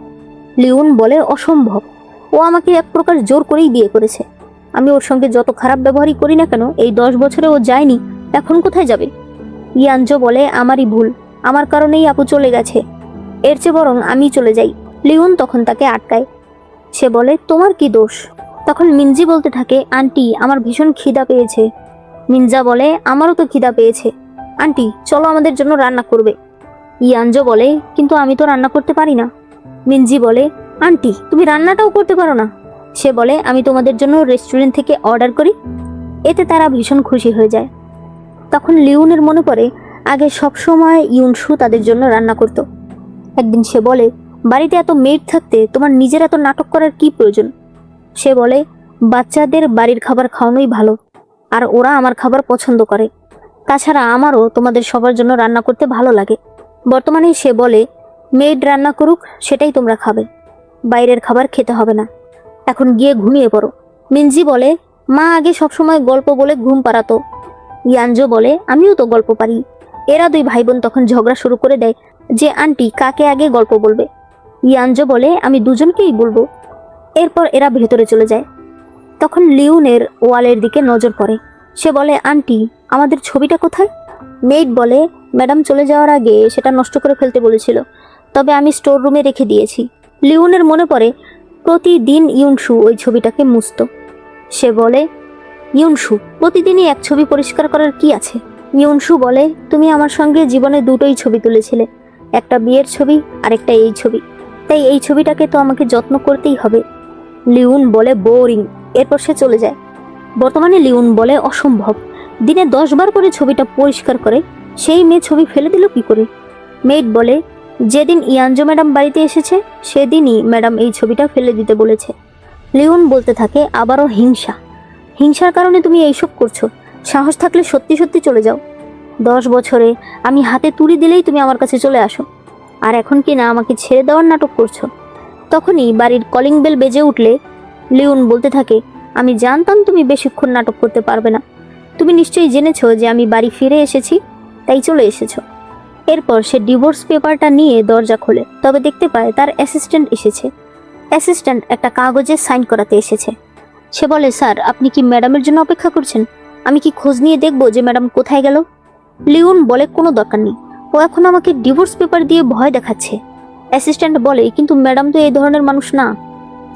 Speaker 1: লিওন বলে, অসম্ভব, ও আমাকে এক প্রকার জোর করেই বিয়ে করেছে। আমি ওর সঙ্গে যত খারাপ ব্যবহারই করি না কেন, এই 10 বছরে ও যায়নি, এখন কোথায় যাবে? ইয়ানজো বলে, আমারই ভুল, আমার কারণেই আপু চলে গেছে, এর চেয়ে বরং আমি চলে যাই। লিওন তখন তাকে আটকায়। সে বলে, তোমার কি দোষ? তখন মিনজি বলতে থাকে, আন্টি আমার ভীষণ খিদা পেয়েছে। মিনজা বলে, আমারও তো খিদা পেয়েছে, আন্টি চলো আমাদের জন্য রান্না করবে। ইয়ানজো বলে, কিন্তু আমি তো রান্না করতে পারি না। মিনজি বলে, আন্টি তুমি রান্নাটাও করতে পারো না? সে বলে, আমি তোমাদের জন্য রেস্টুরেন্ট থেকে অর্ডার করি। এতে তারা ভীষণ খুশি হয়ে যায়। তখন লিওনের মনে পড়ে আগে সবসময় ইউনসু তাদের জন্য রান্না করত। একদিন সে বলে, বাড়িতে এত মেড থাকতে তোমার নিজের এত নাটক করার কি প্রয়োজন? সে বলে, বাচ্চাদের বাড়ির খাবার খাওয়ানোই ভালো, আর ওরা আমার খাবার পছন্দ করে। তাছাড়া আমারও তোমাদের সবার জন্য রান্না করতে ভালো লাগে। বর্তমানে সে বলে, মেড রান্না করুক সেটাই তোমরা খাবে, বাইরের খাবার খেতে হবে না, এখন গিয়ে ঘুমিয়ে পড়ো। মিনজি বলে, মা আগে সবসময় গল্প বলে ঘুম পাড়াতো। ইয়ানজো বলে, আমিও তো গল্প পারি। এরা দুই ভাই বোন তখন ঝগড়া শুরু করে দেয় যে আন্টি কাকে আগে গল্প বলবে। ইয়ানজো বলে, আমি দুজনকেই বলবো। এরপর এরা ভেতরে চলে যায়। তখন লিওনের ওয়ালের দিকে নজর পড়ে। সে বলে, আন্টি আমাদের ছবিটা কোথায়? মেড বলে, ম্যাডাম চলে যাওয়ার আগে সেটা নষ্ট করে ফেলতে বলেছিল, তবে আমি স্টোর রুমে রেখে দিয়েছি। লিওনের মনে পড়ে প্রতিদিন ইউনসু ওই ছবিটাকে মুছত। সে বলে, ইউনসু প্রতিদিনই এক ছবি পরিষ্কার করার কি আছে? ইউনসু বলে, তুমি আমার সঙ্গে জীবনে দুটোই ছবি তুলেছিলে, একটা বিয়ের ছবি আর একটা এই ছবি, তাই এই ছবিটাকে তো আমাকে যত্ন করতেই হবে। লিওন বলে, বোরিং। এরপর সে চলে যায়। বর্তমানে লিওন বলে, অসম্ভব, দিনে 10 বার করে ছবিটা পরিষ্কার করে, সেই মেয়ে ছবি ফেলে দিল কি করে? মেড বলে, যেদিন ইয়ানজো ম্যাডাম বাড়িতে এসেছে সেদিনই ম্যাডাম এই ছবিটা ফেলে দিতে বলেছে। লিওন বলতে থাকে, আবারও হিংসা, হিংসার কারণে তুমি এইসব করছো, সাহস থাকলে সত্যি সত্যি চলে যাও। 10 বছরে আমি হাতে তুড়ি দিলেই তুমি আমার কাছে চলে আসো, আর এখন কি না আমাকে ছেড়ে দেওয়ার নাটক করছো? তখনই বাড়ির কলিং বেল বেজে উঠলে লিওন বলতে থাকে, আমি জানতাম তুমি বেশিক্ষণ নাটক করতে পারবে না, তুমি নিশ্চয়ই জেনেছো যে আমি বাড়ি ফিরে এসেছি, তাই চলে এসেছো। এরপর সে ডিভোর্স পেপারটা নিয়ে দরজা খোলে, তবে দেখতে পায় তার অ্যাসিস্ট্যান্ট এসেছে। অ্যাসিস্ট্যান্ট একটা কাগজে সাইন করাতে এসেছে। সে বলে, স্যার আপনি কি ম্যাডামের জন্য অপেক্ষা করছেন? আমি কি খোঁজ নিয়ে দেখবো যে ম্যাডাম কোথায় গেল? লিওন বলে, কোনো দরকার নেই, ও এখন আমাকে ডিভোর্স পেপার দিয়ে ভয় দেখাচ্ছে। অ্যাসিস্ট্যান্ট বলে, কিন্তু ম্যাডাম তো এই ধরনের মানুষ না।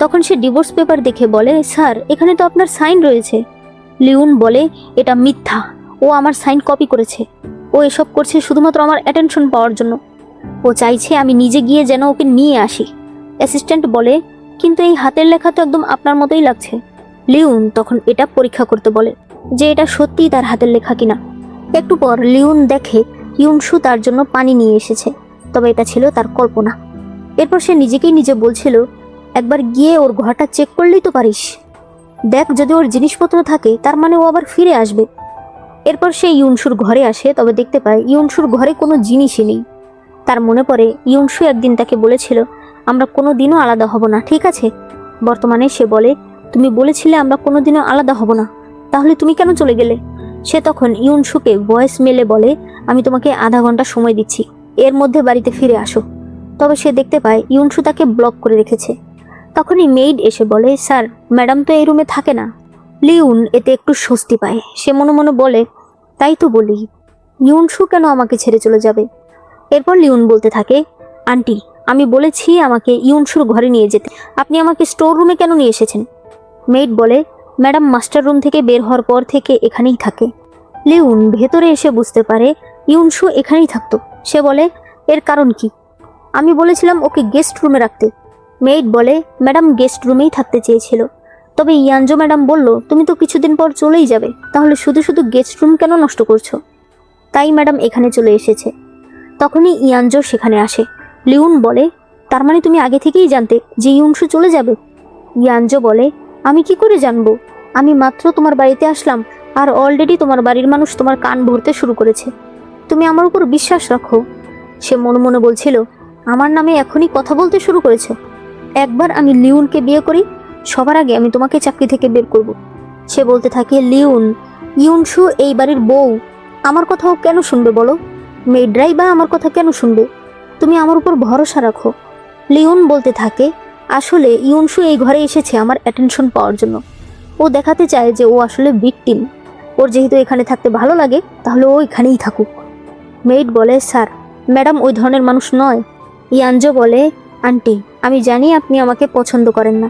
Speaker 1: তখন সে ডিভোর্স পেপার দেখে বলে, স্যার এখানে তো আপনার সাইন রয়েছে। লিওন বলে, এটা মিথ্যা, ও আমার সাইন কপি করেছে, ও এসব করছে শুধুমাত্র আমার অ্যাটেনশন পাওয়ার জন্য, ও চাইছে আমি নিজে গিয়ে যেন ওকে নিয়ে আসি। অ্যাসিস্ট্যান্ট বলে, কিন্তু এই হাতের লেখা তো একদম আপনার মতোই লাগছে। লিওন তখন এটা পরীক্ষা করতে বলে যে এটা সত্যিই তার হাতের লেখা কিনা। একটু পর লিওন দেখে ইউনসু তার জন্য পানি নিয়ে এসেছে, তবে এটা ছিল তার কল্পনা। এরপর সে নিজেকেই নিজে বলছিল, একবার গিয়ে ওর ঘরটা চেক করলেই তো পারিস, দেখ যদি ওর জিনিসপত্র থাকে তার মানে ও আবার ফিরে আসবে। এরপর সে ইউনসুর ঘরে আসে, তবে দেখতে পায় ইউনসুর ঘরে কোনো জিনিসই নেই। তার মনে পড়ে ইউনসু একদিন তাকে বলেছিল, আমরা কোনো দিনও আলাদা হব না, ঠিক আছে? বর্তমানে সে বলে, তুমি বলেছিলে আমরা কোনো দিনও আলাদা হব না, তাহলে তুমি কেন চলে গেলে? সে তখন ইউনসুকে ভয়েস মেলে বলে, আমি তোমাকে আধা ঘন্টা সময় দিচ্ছি, এর মধ্যে বাড়িতে ফিরে আসো। তবে সে দেখতে পায় ইউনসু তাকে ব্লক করে রেখেছে। তখনই মেইড এসে বলে, স্যার ম্যাডাম তো এই রুমে থাকে না। লিওন এতে একটু স্বস্তি পায়। সে মনে মনে বলে, তাই তো বলি, ইউনসু কেন আমাকে ছেড়ে চলে যাবে? এরপর লিওন বলতে থাকে, আন্টি আমি বলেছি আমাকে ইউনসুর ঘরে নিয়ে যেতে, আপনি আমাকে স্টোর রুমে কেন নিয়ে এসেছেন? মেইড বলে, ম্যাডাম মাস্টার রুম থেকে বের হওয়ার পর থেকে এখানেই থাকে। লিওন ভেতরে এসে বুঝতে পারে ইউনসু এখানেই থাকতো। সে বলে, এর কারণ কি? আমি বলেছিলাম ওকে গেস্ট রুমে রাখতে। মেইড বলে, ম্যাডাম গেস্ট রুমেই থাকতে চেয়েছিল, তবে ইয়ানজো ম্যাডাম বলল তুমি তো কিছুদিন পর চলেই যাবে, তাহলে শুধু শুধু গেস্ট রুম কেন নষ্ট করছো? তাই ম্যাডাম এখানে চলে এসেছে। তখনই ইয়ানজো সেখানে আসে। লিওন বলে, তার মানে তুমি আগে থেকেই জানতে যে ইউনসু চলে যাবে? ইয়ানজো বলে, আমি কি করে জানবো? আমি মাত্র তোমার বাড়িতে আসলাম আর অলরেডি তোমার বাড়ির মানুষ তোমার কান ভরতে শুরু করেছে। তুমি আমার উপর বিশ্বাস রাখো। সে মনে মনে বলছিল, আমার নামে এখনই কথা বলতে শুরু করেছো? একবার আমি লিওনকে বিয়ে করি, সবার আগে আমি তোমাকে চাকরি থেকে বের করব। সে বলতে থাকে, লিওন, ইউনসু এই বাড়ির বউ, আমার কথাও কেন শুনবে বলো? মেয়েডরাই বা আমার কথা কেন শুনবে? তুমি আমার উপর ভরসা রাখো। লিওন বলতে থাকে, আসলে ইউনসু এই ঘরে এসেছে আমার অ্যাটেনশন পাওয়ার জন্য। ও দেখাতে চায় যে ও আসলে ভিকটিম। ওর যেহেতু এখানে থাকতে ভালো লাগে, তাহলে ও এখানেই থাকুক। মেইড বলে, স্যার, ম্যাডাম ওই ধরনের মানুষ নয়। ইয়ানজো বলে, আন্টি, আমি জানি আপনি আমাকে পছন্দ করেন না।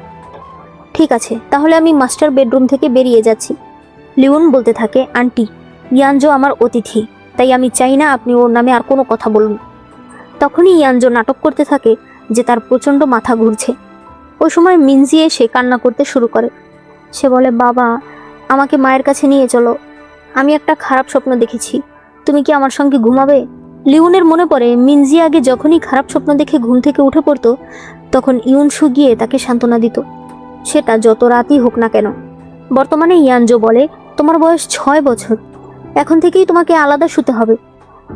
Speaker 1: ঠিক আছে, তাহলে আমি মাস্টার বেডরুম থেকে বেরিয়ে যাচ্ছি। লিওন বলতে থাকে, আন্টি, ইয়ানজো আমার অতিথি, তাই আমি চাই না আপনি ওর নামে আর কোনো কথা বলুন। তখনই ইয়ানজো নাটক করতে থাকে যে তার প্রচণ্ড মাথা ঘুরছে। ওই সময় মিনজি এসে কান্না করতে শুরু করে। সে বলে, বাবা, আমাকে মায়ের কাছে নিয়ে চলো, আমি একটা খারাপ স্বপ্ন দেখেছি, তুমি কি আমার সঙ্গে ঘুমাবে? লিওনের মনে পড়ে মিনজি আগে যখনই খারাপ স্বপ্ন দেখে ঘুম থেকে উঠে পড়তো, তখন ইউনসু গিয়ে তাকে সান্ত্বনা দিত, সেটা যত রাতই হোক না কেন। বর্তমানে ইয়ানজো বলে, তোমার বয়স 6 বছর, এখন থেকেই তোমাকে আলাদা শুতে হবে,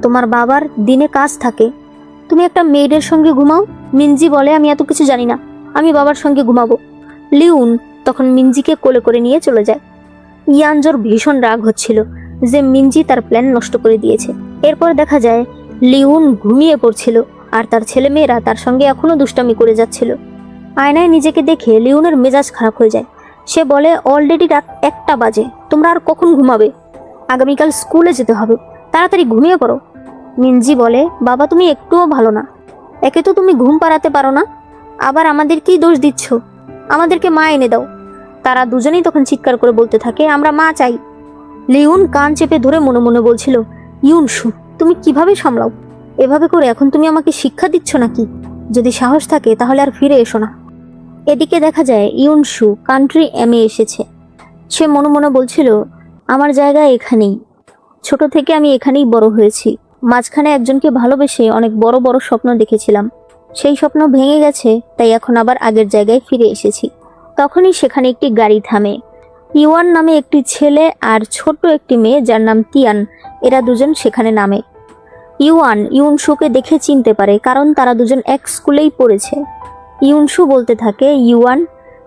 Speaker 1: তোমার বাবার দিনে কাজ থাকে, তুমি একটা মেয়েদের সঙ্গে ঘুমাও। মিনজি বলে, আমি এত কিছু জানি না, আমি বাবার সঙ্গে ঘুমাবো। লিওন তখন মিনজিকে কোলে করে নিয়ে চলে যায়। ইয়ানজোর ভীষণ রাগ হচ্ছিল যে মিনজি তার প্ল্যান নষ্ট করে দিয়েছে। এরপর দেখা যায় লিওন ঘুমিয়ে পড়ছিল আর তার ছেলেমেয়েরা তার সঙ্গে এখনো দুষ্টামি করে যাচ্ছিল। আয়নায় নিজেকে দেখে লিওনের মেজাজ খারাপ হয়ে যায়। সে বলে, অলরেডি রাত 1টা বাজে, তোমরা আর কখন ঘুমাবে? আগামীকাল স্কুলে যেতে হবে, তাড়াতাড়ি ঘুমিয়ে পড়ো। মিনজি বলে, বাবা, তুমি একটুও ভালো না, একে তো তুমি ঘুম পাড়াতে পারো না, আবার আমাদেরকেই দোষ দিচ্ছ, আমাদেরকে মা এনে দাও। তারা দুজনেই তখন চিৎকার করে বলতে থাকে, আমরা মা চাই। লিওন কান চেপে ধরে মনে মনে বলছিল, ইউনসু, তুমি কিভাবে সামলাও? এভাবে করে এখন তুমি আমাকে শিক্ষা দিচ্ছ নাকি? যদি সাহস থাকে তাহলে আর ফিরে এসো না। এদিকে দেখা যায় ইউনসু কান্ট্রি এমএ এসেছে। সে মনে মনে বলছিল, আমার জায়গা এখানেই, ছোট থেকে আমি এখানেই বড় হয়েছি, মাঝখানে একজনকে ভালোবেসে অনেক বড় বড় স্বপ্ন দেখেছিলাম, সেই স্বপ্ন ভেঙে গেছে, তাই এখন আবার আগের জায়গায় ফিরে এসেছি। তখনই সেখানে একটি গাড়ি থামে। ইওয়ান নামে একটি ছেলে আর ছোট্ট একটি মেয়ে যার নাম তিয়ান, এরা দুজন সেখানে নামে। ইওয়ান ইউনসুকে দেখে চিনতে পারে, কারণ তারা দুজন এক স্কুলেই পড়েছে। ইউনসু বলতে থাকে, ইওয়ান,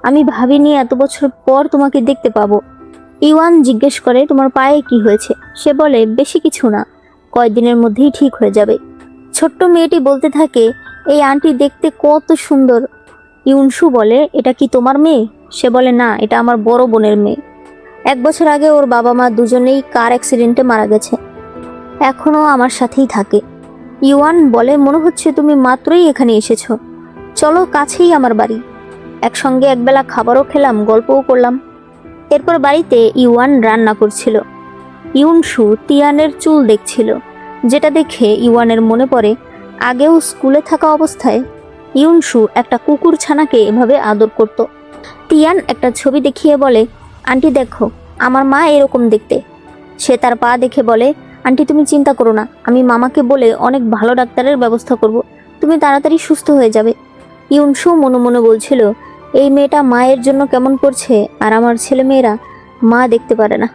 Speaker 1: আমি ভাবিনি এত বছর পর তোমাকে দেখতে পাবো। ইওয়ান জিজ্ঞেস করে, তোমার পায়ে কি হয়েছে? সে বলে, বেশি কিছু না, কয়েকদিনের মধ্যেই ঠিক হয়ে যাবে। ছোট্ট মেয়েটি বলতে থাকে, এই আন্টি দেখতে কত সুন্দর। ইউনসু বলে, এটা কি তোমার মেয়ে? সে বলে, না, এটা আমার বড় বোনের মেয়ে। 1 বছর আগে ওর বাবা মা দুজনেই কার অ্যাক্সিডেন্টে মারা গেছে, এখনও আমার সাথেই থাকে। ইওয়ান বলে, মনে হচ্ছে তুমি মাত্রই এখানে এসেছো, চলো, কাছেই আমার বাড়ি, একসঙ্গে একবেলা খাবারও খেলাম, গল্পও করলাম। এরপর বাড়িতে ইওয়ান রান্না করছিল। ইউনসু তিয়ানের চুল দেখছিল, যেটা দেখে ইওয়ানের মনে পড়ে আগেও স্কুলে থাকা অবস্থায় ইউনসু একটা কুকুর ছানাকে এভাবে আদর করত। তিয়ান একটা ছবি দেখিয়ে বলে, আন্টি দেখো, আমার মা এরকম দেখতে। সে তার পা দেখে বলে, আন্টি তুমি চিন্তা করো না, আমি মামাকে বলে অনেক ভালো ডাক্তারের ব্যবস্থা করব, তুমি তাড়াতাড়ি সুস্থ হয়ে যাবে। ইউনসু মনে মনে বলছিল, এই মেয়েটা মায়ের জন্য কেমন করছে, আর আমার ছেলেমেয়েরা মা দেখতে পারে না।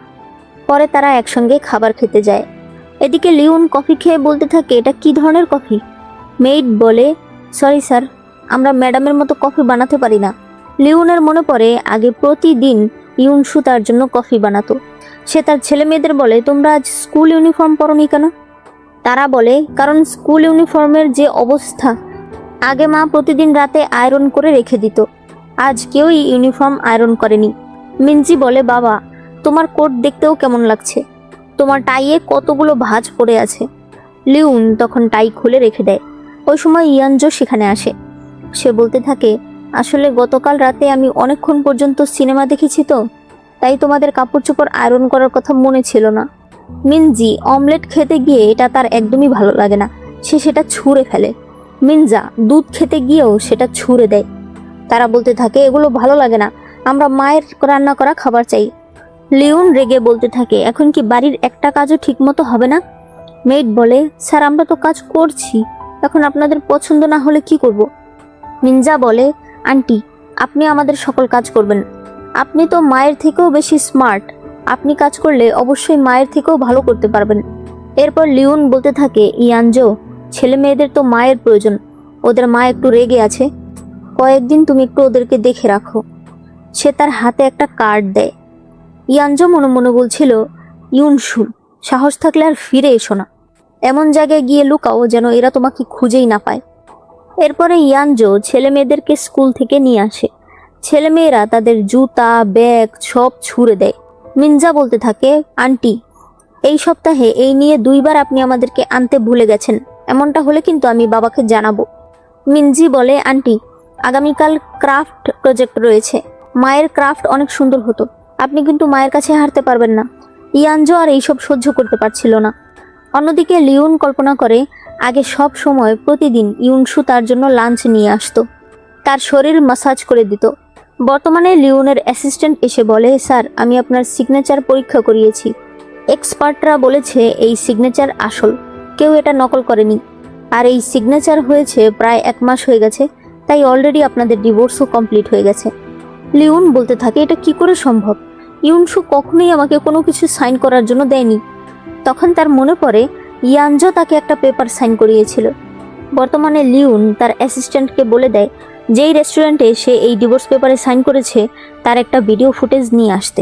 Speaker 1: পরে তারা একসঙ্গে খাবার খেতে যায়। এদিকে লিওন কফি খেয়ে বলতে থাকে, এটা কি ধরনের কফি? মেইড বলে, সরি স্যার, আমরা ম্যাডামের মতো কফি বানাতে পারি না। লিওনের মনে পড়ে আগে প্রতিদিন ইউনসু তার জন্য কফি বানাতো। সে তার ছেলে মেয়েদের বলে, তোমরা আজ স্কুল ইউনিফর্ম পরোনি কেন? তারা বলে, কারণ স্কুল ইউনিফর্মের যে অবস্থা, আগে মা প্রতিদিন রাতে আয়রন করে রেখে দিত, আজ কেউই ইউনিফর্ম আয়রন করেনি। মিনজি বলে, বাবা, তোমার কোট দেখতেও কেমন লাগছে, তোমার টাইয়ে কতগুলো ভাঁজ পড়ে আছে। লিওন তখন টাই খুলে রেখে দেয়। ওই সময় ইয়ানজো সেখানে আসে। সে বলতে থাকে, আসলে গতকাল রাতে আমি অনেকক্ষণ পর্যন্ত সিনেমা দেখেছি, তো তাই তোমাদের কাপড় চোপড় আয়রন করার কথা মনে ছিল না। মিনজি অমলেট খেতে গিয়ে এটা তার একদমই ভালো লাগে না, সে সেটা ছুঁড়ে ফেলে। মিনজা দুধ খেতে গিয়েও সেটা ছুঁড়ে দেয়। তারা বলতে থাকে, এগুলো ভালো লাগে না, আমরা মায়ের রান্না করা খাবার চাই। লিওন রেগে বলতে থাকে, এখন কি বাড়ির একটা কাজও ঠিক মতো হবে না? মেইড বলে, স্যার, আমরা তো কাজ করছি, এখন আপনাদের পছন্দ না হলে কি করব? মিনজা বলে, আন্টি, আপনি আমাদের সকল কাজ করবেন, আপনি তো মায়ের থেকেও বেশি স্মার্ট, আপনি কাজ করলে অবশ্যই মায়ের থেকেও ভালো করতে পারবেন। এরপর লিওন বলতে থাকে, ইয়ানজো, ছেলে মেয়েদের তো মায়ের প্রয়োজন, ওদের মা একটু রেগে আছে, কয়েকদিন তুমি একটু ওদেরকে দেখে রাখো। সে তার হাতে একটা কার্ড দেয়। ইয়ানজো মনে মনে বলছিল, ইউনসু, সাহস থাকলে আর ফিরে এসো না, এমন জায়গায় গিয়ে লুকাও যেন এরা তোমাকে খুঁজেই না পায়। এরপরে ইয়ানজো ছেলে মেয়েদেরকে স্কুল থেকে নিয়ে আসে। ছেলেমেয়েরা তাদের জুতা ব্যাগ সব ছুঁড়ে দেয়। মিনজা বলতে থাকে, আন্টি, এই সপ্তাহে এই নিয়ে 2বার আপনি আমাদেরকে আনতে ভুলে গেছেন, এমনটা হলে কিন্তু আমি বাবাকে জানাবো। মিনজি বলে, আন্টি, আগামীকাল ক্রাফট প্রজেক্ট রয়েছে, মায়ের ক্রাফট অনেক সুন্দর হতো, আপনি কিন্তু মায়ের কাছে হারতে পারবেন না। ইয়ানজো আর এইসব সহ্য করতে পারছিল না। অন্যদিকে লিওন কল্পনা করে, আগে সব সময় প্রতিদিন ইউনসু তার জন্য লাঞ্চ নিয়ে আসতো, তার শরীর মাসাজ করে দিত। বর্তমানে লিওনের অ্যাসিস্ট্যান্ট এসে বলে, স্যার, আমি আপনার সিগনেচার পরীক্ষা করিয়েছি, এক্সপার্টরা বলেছে এই সিগনেচার আসল, কেউ এটা নকল করেনি, আর এই সিগনেচার হয়েছে প্রায় 1 মাস হয়ে গেছে, তাই অলরেডি আপনাদের ডিভোর্সও কমপ্লিট হয়ে গেছে। লিওন বলতে থাকে, এটা কি করে সম্ভব? ইউনসু কখনোই আমাকে কোনো কিছু সাইন করার জন্য দেয়নি। তখন তার মনে পড়ে ইয়ানজো তাকে একটা পেপার সাইন করিয়েছিল। বর্তমানে লিওন তার অ্যাসিস্ট্যান্টকে বলে দেয়, যেই রেস্টুরেন্টে সে এই ডিভোর্স পেপারে সাইন করেছে তার একটা ভিডিও ফুটেজ নিয়ে আসতে।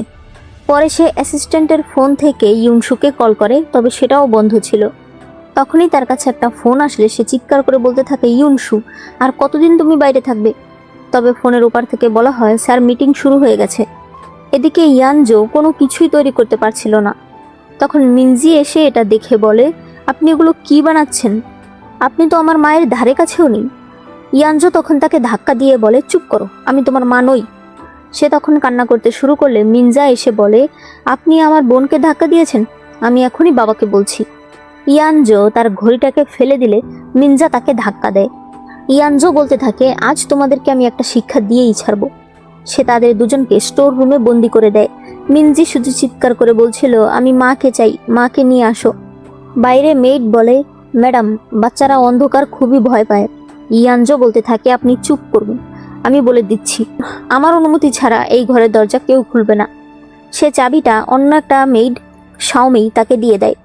Speaker 1: পরে সে অ্যাসিস্ট্যান্টের ফোন থেকে ইউনসুকে কল করে, তবে সেটাও বন্ধ ছিল। তখনই তার কাছে একটা ফোন আসলে সে চিৎকার করে বলতে থাকে, ইউনসু, আর কতদিন তুমি বাইরে থাকবে? তবে ফোনের ওপার থেকে বলা হয়, স্যার, মিটিং শুরু হয়ে গেছে। এদিকে ইয়ানজো কোনো কিছুই তৈরি করতে পারছিল না। তখন মিনজি এসে এটা দেখে বলে, আপনি এগুলো কি বানাচ্ছেন? আপনি তো আমার মায়ের ধারে কাছেও নেই। ইয়ানজো তখন তাকে ধাক্কা দিয়ে বলে, চুপ করো, আমি তোমার মা নই। সে তখন কান্না করতে শুরু করলে মিনজা এসে বলে, আপনি আমার বোনকে ধাক্কা দিয়েছেন, আমি এখনই বাবাকে বলছি। ইয়ানজো তার ঘড়িটাকে ফেলে দিলে মিনজা তাকে ধাক্কা দেয়। ইয়ানজো বলতে থাকে, আজ তোমাদেরকে আমি একটা শিক্ষা দিয়েই ছাড়বো। সে তাদের দুজনকে স্টোর রুমে বন্দি করে দেয়। মিনজি শুধু চিৎকার করে বলছিল, আমি মাকে চাই, মাকে নিয়ে আসো। বাইরে মেইড বলে, ম্যাডাম, বাচ্চারা অন্ধকার খুবই ভয় পায়। ইয়ানজো বলতে থাকে, আপনি চুপ করুন, আমি বলে দিচ্ছি, আমার অনুমতি ছাড়া এই ঘরের দরজা কেউ খুলবে না। সে চাবিটা অন্য একটা মেইড, শাওমেই, তাকে দিয়ে দেয়।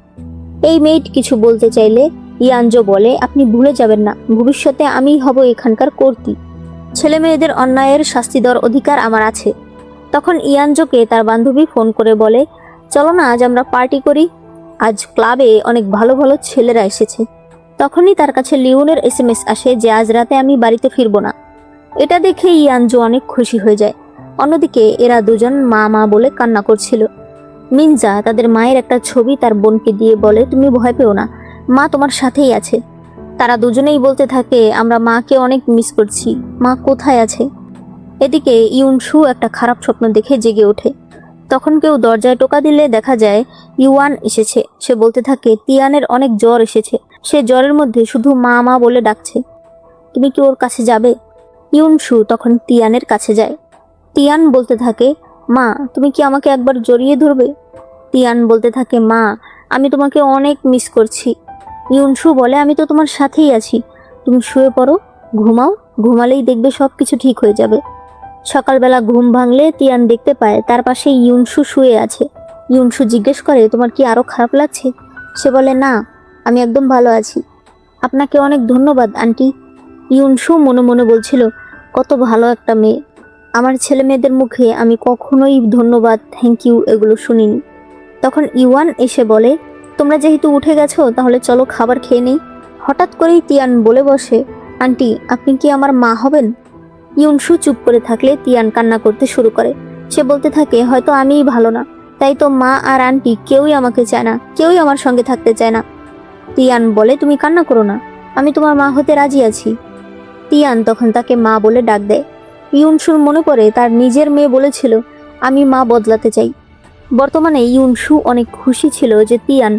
Speaker 1: এই মেইড কিছু বলতে চাইলে ইয়ানজো বলে, আপনি ভুলে যাবেন না, ভবিষ্যতে আমিই হব এখানকার কর্ত্রী, ছেলে মেয়েদের অন্যায়ের শাস্তি দেওয়ার অধিকার আমার আছে। তখন ইয়ানজোকে তার বান্ধবী ফোন করে বলে, চলো না আজ আমরা পার্টি করি, আজ ক্লাবে অনেক ভালো ভালো ছেলেরা এসেছে। তখনই তার কাছে লিওনের SMS আসে যে আজ রাতে আমি বাড়িতে ফিরবো না। এটা দেখে ইয়ানজো অনেক খুশি হয়ে যায়। অন্যদিকে এরা দুজন মা মা বলে কান্না করছিল। মিনজা তাদের মায়ের একটা ছবি তার বোনকে দিয়ে বলে, তুমি ভয় পেও না, মা তোমার সাথেই আছে। তারা দুজনেই বলতে থাকে, আমরা মাকে অনেক মিস করছি, মা কোথায় আছে? এদিকে ইউনসু একটা খারাপ স্বপ্ন দেখে জেগে ওঠে। তখন কেউ দরজায় টোকা দিলে দেখা যায় ইউয়ান এসেছে। সে বলতে থাকে, তিয়ানের অনেক জ্বর এসেছে, সে জ্বরের মধ্যে শুধু মা মা বলে ডাকছে, তুমি কি ওর কাছে যাবে? ইউনসু তখন তিয়ানের কাছে যায়। তিয়ান বলতে থাকে, মা, তুমি কি আমাকে একবার জড়িয়ে ধরবে? তিয়ান বলতে থাকে, মা, আমি তোমাকে অনেক মিস করছি। ইউনসু বলে, আমি তো তোমার সাথেই আছি, তুমি শুয়ে পড়ো, ঘুমাও, ঘুমালেই দেখবে সব কিছু ঠিক হয়ে যাবে। সকালবেলা ঘুম ভাঙলে তিয়ান দেখতে পায় তার পাশে ইউনসু শুয়ে আছে। ইউনসু জিজ্ঞেস করে, তোমার কি আরো খারাপ লাগছে? সে বলে, না, আমি একদম ভালো আছি, আপনাকে অনেক ধন্যবাদ আন্টি। ইউনসু মনে মনে বলছিল, কত ভালো একটা মেয়ে, আমার ছেলে মেয়েদের মুখে আমি কখনোই ধন্যবাদ, থ্যাংক ইউ এগুলো শুনিনি। তখন ইউয়ান এসে বলে, তোমরা যেহেতু উঠে গেছো তাহলে চলো খাবার খেয়ে নেই। হঠাৎ করেই তিয়ান বলে বসে, আন্টি, আপনি কি আমার মা হবেন? ইউনসু চুপ করে থাকলে তিয়ান কান্না করতে শুরু করে। সে বলতে থাকে, হয়তো আমিই ভালো না, তাই তো মা আর আন্টি কেউই আমাকে চায় না, কেউই আমার সঙ্গে থাকতে চায় না। তিয়ান বলে, তুমি কান্না করো না, আমি তোমার মা হতে রাজি আছি। তিয়ান তখন তাকে মা বলে ডাক দেয়। ইউনসুর মনে পড়ে তার নিজের মেয়ে বলেছিল, আমি মা বদলাতে চাই। বর্তমানে ইউনসু অনেক খুশি ছিল যে তিয়ান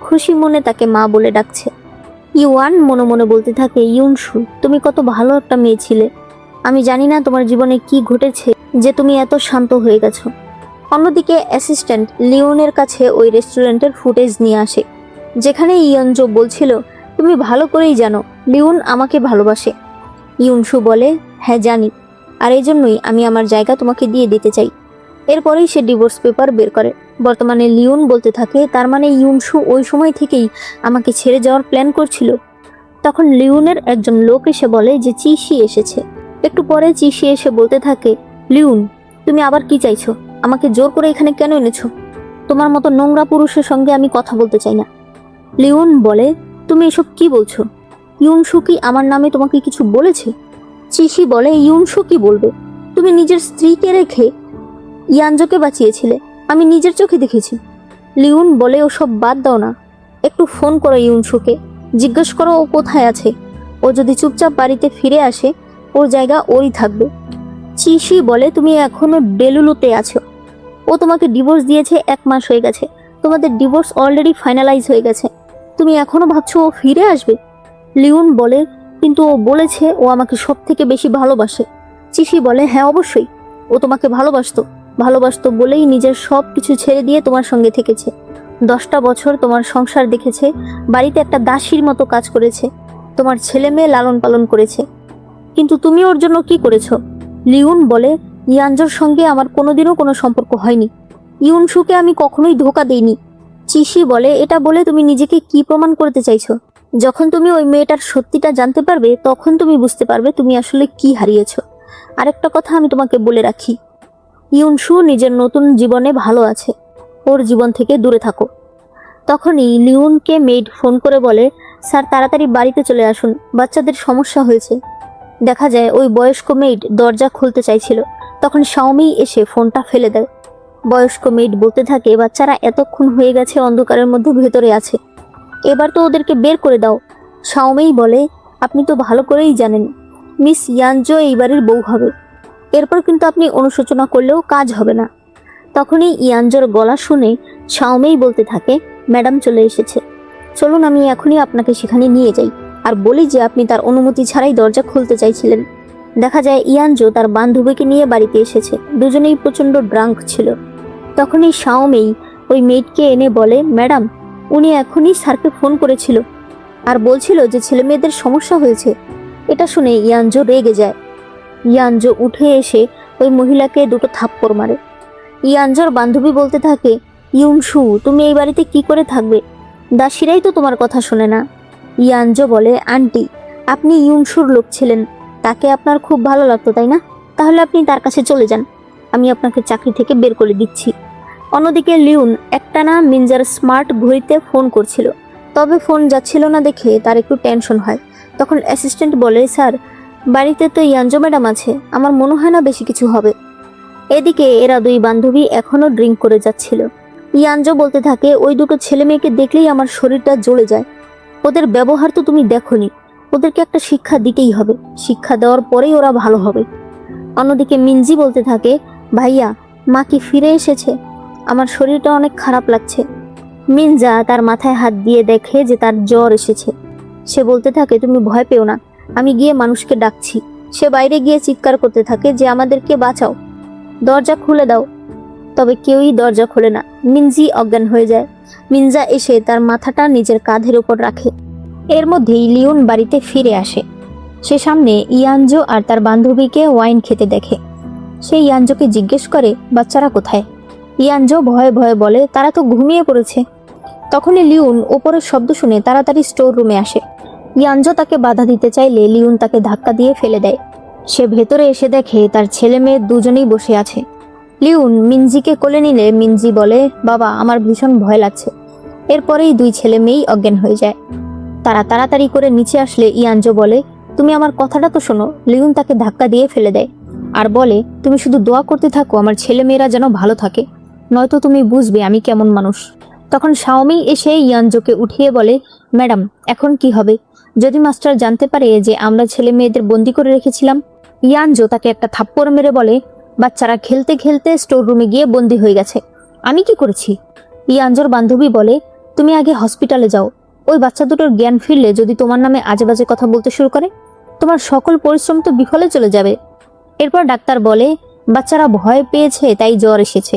Speaker 1: খুশি মনে তাকে মা বলে ডাকছে। ইউয়ান মনে মনে বলতে থাকে, ইউনসু, তুমি কত ভালো একটা মেয়ে ছিলে, আমি জানি না তোমার জীবনে কি ঘটেছে যে তুমি এত শান্ত হয়ে গেছো। অন্যদিকে অ্যাসিস্ট্যান্ট লিওনের কাছে ওই রেস্টুরেন্টের ফুটেজ নিয়ে আসে, যেখানে ইয়ানজো বলছিল, তুমি ভালো করেই জানো লিওন আমাকে ভালোবাসে। ইউনসু বলে, হ্যাঁ জানি, আর এই জন্যই আমি আমার জায়গা তোমাকে দিয়ে দিতে চাই। এরপরেই সে ডিভোর্স পেপার বের করে। বর্তমানে লিওন বলতে থাকে, তার মানে ইউনসু ওই সময় থেকেই আমাকে ছেড়ে যাওয়ার প্ল্যান করছিল। তখন লিওনের একজন লোক এসে বলে যে চিশি এসেছে। একটু পরে চিশি এসে বলতে থাকে, লিওন, তুমি আবার কি চাইছো? আমাকে জোর করে এখানে কেন এনেছো? তোমার মতো নোংরা পুরুষের সঙ্গে আমি কথা বলতে চাই না। লিওন বলে, তুমি এসব কি বলছো? ইউনসু কি আমার নামে তোমাকে কিছু বলেছে? চিশি বলে, ইউনসু কি বলবে? তুমি নিজের স্ত্রীকে রেখে ইয়ানজোকে বাঁচিয়েছিলে, আমি নিজের চোখে দেখেছি। লিওন বলে, ওসব বাদ দাও না, একটু ফোন করো ইউনসুকে, জিজ্ঞেস করো ও কোথায় আছে। ও যদি চুপচাপ বাড়িতে ফিরে আসে, ওর জায়গা ওই থাকবে। চিশি বলে, তুমি এখনো ডেলুলুতে আছো। ও তোমাকে ডিভোর্স দিয়েছে, 1 মাস হয়ে গেছে, তোমাদের ডিভোর্স অলরেডি ফাইনালাইজ হয়ে গেছে, তুমি এখনো ভাবছো ও ফিরে আসবে? লিওন বলে, কিন্তু ও বলেছে ও আমাকে সব থেকে বেশি ভালোবাসে। চিশি বলে, হ্যাঁ অবশ্যই, ও তোমাকে ভালোবাসতো, ভালোবাসতো বলেই নিজের সব কিছু ছেড়ে দিয়ে তোমার সঙ্গে থেকেছে। 10টা বছর তোমার সংসার দেখেছে, বাড়িতে একটা দাসীর মতো কাজ করেছে, তোমার ছেলে মেয়ে লালন পালন করেছে। কিন্তু তুমি ওর জন্য কি করেছো? লিওন বলে, ইয়ানজোর সঙ্গে আমার কোনোদিনও কোনো সম্পর্ক হয়নি, ইউনসুকে আমি কখনোই ধোকা দেইনি। চিশি বলে, এটা বলে তুমি নিজেকে কি প্রমাণ করতে চাইছো? যখন তুমি ওই মেয়েটার সত্যিটা জানতে পারবে, তখন তুমি বুঝতে পারবে তুমি আসলে কি হারিয়েছো। আরেকটা কথা আমি তোমাকে বলে রাখি, ইউনসু নিজের নতুন জীবনে ভালো আছে, ওর জীবন থেকে দূরে থাকো। তখনই লিওনকে মেইড ফোন করে বলে, স্যার তাড়াতাড়ি বাড়িতে চলে আসুন, বাচ্চাদের সমস্যা হয়েছে। দেখা যায় ওই বয়স্ক মেইড দরজা খুলতে চাইছিল, তখন শাওমি এসে ফোনটা ফেলে দেয়। বয়স্ক মেইড বলতে থাকে, বাচ্চারা এতক্ষণ হয়ে গেছে অন্ধকারের মধ্যে ভেতরে আছে, এবার তো ওদেরকে বের করে দাও। শাওমি বলে, আপনি তো ভালো করেই জানেন মিস ইয়ানজো এই বাড়ির বউ হবে, এরপর কিন্তু আপনি অনুশোচনা করলেও কাজ হবে না। তখনই ইয়ানজোর গলা শুনে শাওমি বলতে থাকে, ম্যাডাম চলে এসেছে, চলুন আমি এখনই আপনাকে সেখানে নিয়ে যাই, আর বলি যে আপনি তার অনুমতি ছাড়াই দরজা খুলতে চাইছিলেন। দেখা যায় ইয়ানজো তার বান্ধবীকে নিয়ে বাড়িতে এসেছে, দুজনেই প্রচণ্ড ড্রাঙ্ক ছিল। তখনই শাওমি ওই মেয়েটকে এনে বলে, ম্যাডাম উনি এখনই স্যারকে ফোন করেছিল আর বলছিল যে ছেলে মেয়েদের সমস্যা হয়েছে। এটা শুনে ইয়ানজো রেগে যায়। ইয়ানজো উঠে এসে ওই মহিলাকে 2টো থাপ্পড় মারে। ইয়ানজোর বান্ধবী বলতে থাকে, ইউনসু তুমি এই বাড়িতে কি করে থাকবে? দাসীরাই তো তোমার কথা শোনে না। ইয়ানজো বলে, আন্টি আপনি ইউনসুর লোক ছিলেন, তাকে আপনার খুব ভালো লাগতো তাই না? তাহলে আপনি তার কাছে চলে যান, আমি আপনাকে চাকরি থেকে বের করে দিচ্ছি। অন্যদিকে লিওন একটানা মিনজার স্মার্ট ঘড়িতে ফোন করছিল, তবে ফোন যাচ্ছিল না দেখে তার একটু টেনশন হয়। তখন অ্যাসিস্ট্যান্ট বলে, স্যার বাড়িতে তো ইয়ানজো ম্যাডাম আছে, আমার মনে হয় না বেশি কিছু হবে। এদিকে এরা 2 বান্ধবী এখনও ড্রিঙ্ক করে যাচ্ছিল। ইয়ানজো বলতে থাকে, ওই 2টো ছেলে মেয়েকে দেখলেই আমার শরীরটা জ্বলে যায়, ওদের ব্যবহার তো তুমি দেখোনি, ওদেরকে একটা শিক্ষা দিতেই হবে, শিক্ষা দেওয়ার পরেই ওরা ভালো হবে। অন্যদিকে মিনজি বলতে থাকে, ভাইয়া মা কি ফিরে এসেছে? আমার শরীরটা অনেক খারাপ লাগছে। মিনজা তার মাথায় হাত দিয়ে দেখে যে তার জ্বর এসেছে। সে বলতে থাকে, তুমি ভয় পেও না, আমি গিয়ে মানুষকে ডাকছি। সে বাইরে গিয়ে চিৎকার করতে থাকে যে আমাদেরকে বাঁচাও, দরজা খুলে দাও। তবে কেউই দরজা খোলে না, মিনজি অজ্ঞান হয়ে যায়। মিনজা এসে তার মাথাটা নিজের কাঁধের উপর রাখে। এর মধ্যেই লিওন বাড়িতে ফিরে আসে। সে সামনে ইয়ানজো আর তার বান্ধবীকে ওয়াইন খেতে দেখে। সে ইয়ানজোকে জিজ্ঞেস করে, বাচ্চারা কোথায়? ইয়ানজো ভয়ে ভয়ে বলে, তারা তো ঘুমিয়ে পড়েছে। তখনই লিওন ওপরের শব্দ শুনে তাড়াতাড়ি স্টোর রুমে আসে। ইয়ানজো তাকে বাধা দিতে চাইলে লিওন তাকে ধাক্কা দিয়ে ফেলে দেয়। সে ভেতরে এসে দেখে তার ছেলে মেয়ে দুজনেই বসে আছে। লিওন মিনজিকে কোলে নিলে মিনজি বলে, বাবা আমার ভীষণ ভয় লাগছে। এরপরেই 2 ছেলে মেয়েই অজ্ঞান হয়ে যায়। তারা তাড়াতাড়ি করে নিচে আসলে ইয়ানজো বলে, তুমি আমার কথাটা তো শোনো। লিওন তাকে ধাক্কা দিয়ে ফেলে দেয় আর বলে, তুমি শুধু দোয়া করতে থাকো আমার ছেলে মেয়েরা যেন ভালো থাকে, নয়তো তুমি বুঝবে আমি কেমন মানুষ। তখন শাওমি এসে ইয়ানজোকে উঠিয়ে বলে, ম্যাডাম এখন কি হবে? যদি মাস্টার জানতে পারে যে আমরা ছেলে মেয়েদের বন্দি করে রেখেছিলাম? ইয়ানজো তাকে একটা থাপ্পড় মেরে বলে, বাচ্চারা খেলতে খেলতে স্টোর রুমে গিয়ে বন্দি হয়ে গেছে, আমি কি করেছি? ইয়ানজোর বান্ধবী বলে, তুমি আগে হসপিটালে যাও, ওই বাচ্চা দুটোর জ্ঞান ফিরলে যদি তোমার নামে আজে বাজে কথা বলতে শুরু করে, তোমার সকল পরিশ্রম তো বিফলে চলে যাবে। এরপর ডাক্তার বলে, বাচ্চারা ভয় পেয়েছে তাই জ্বর এসেছে,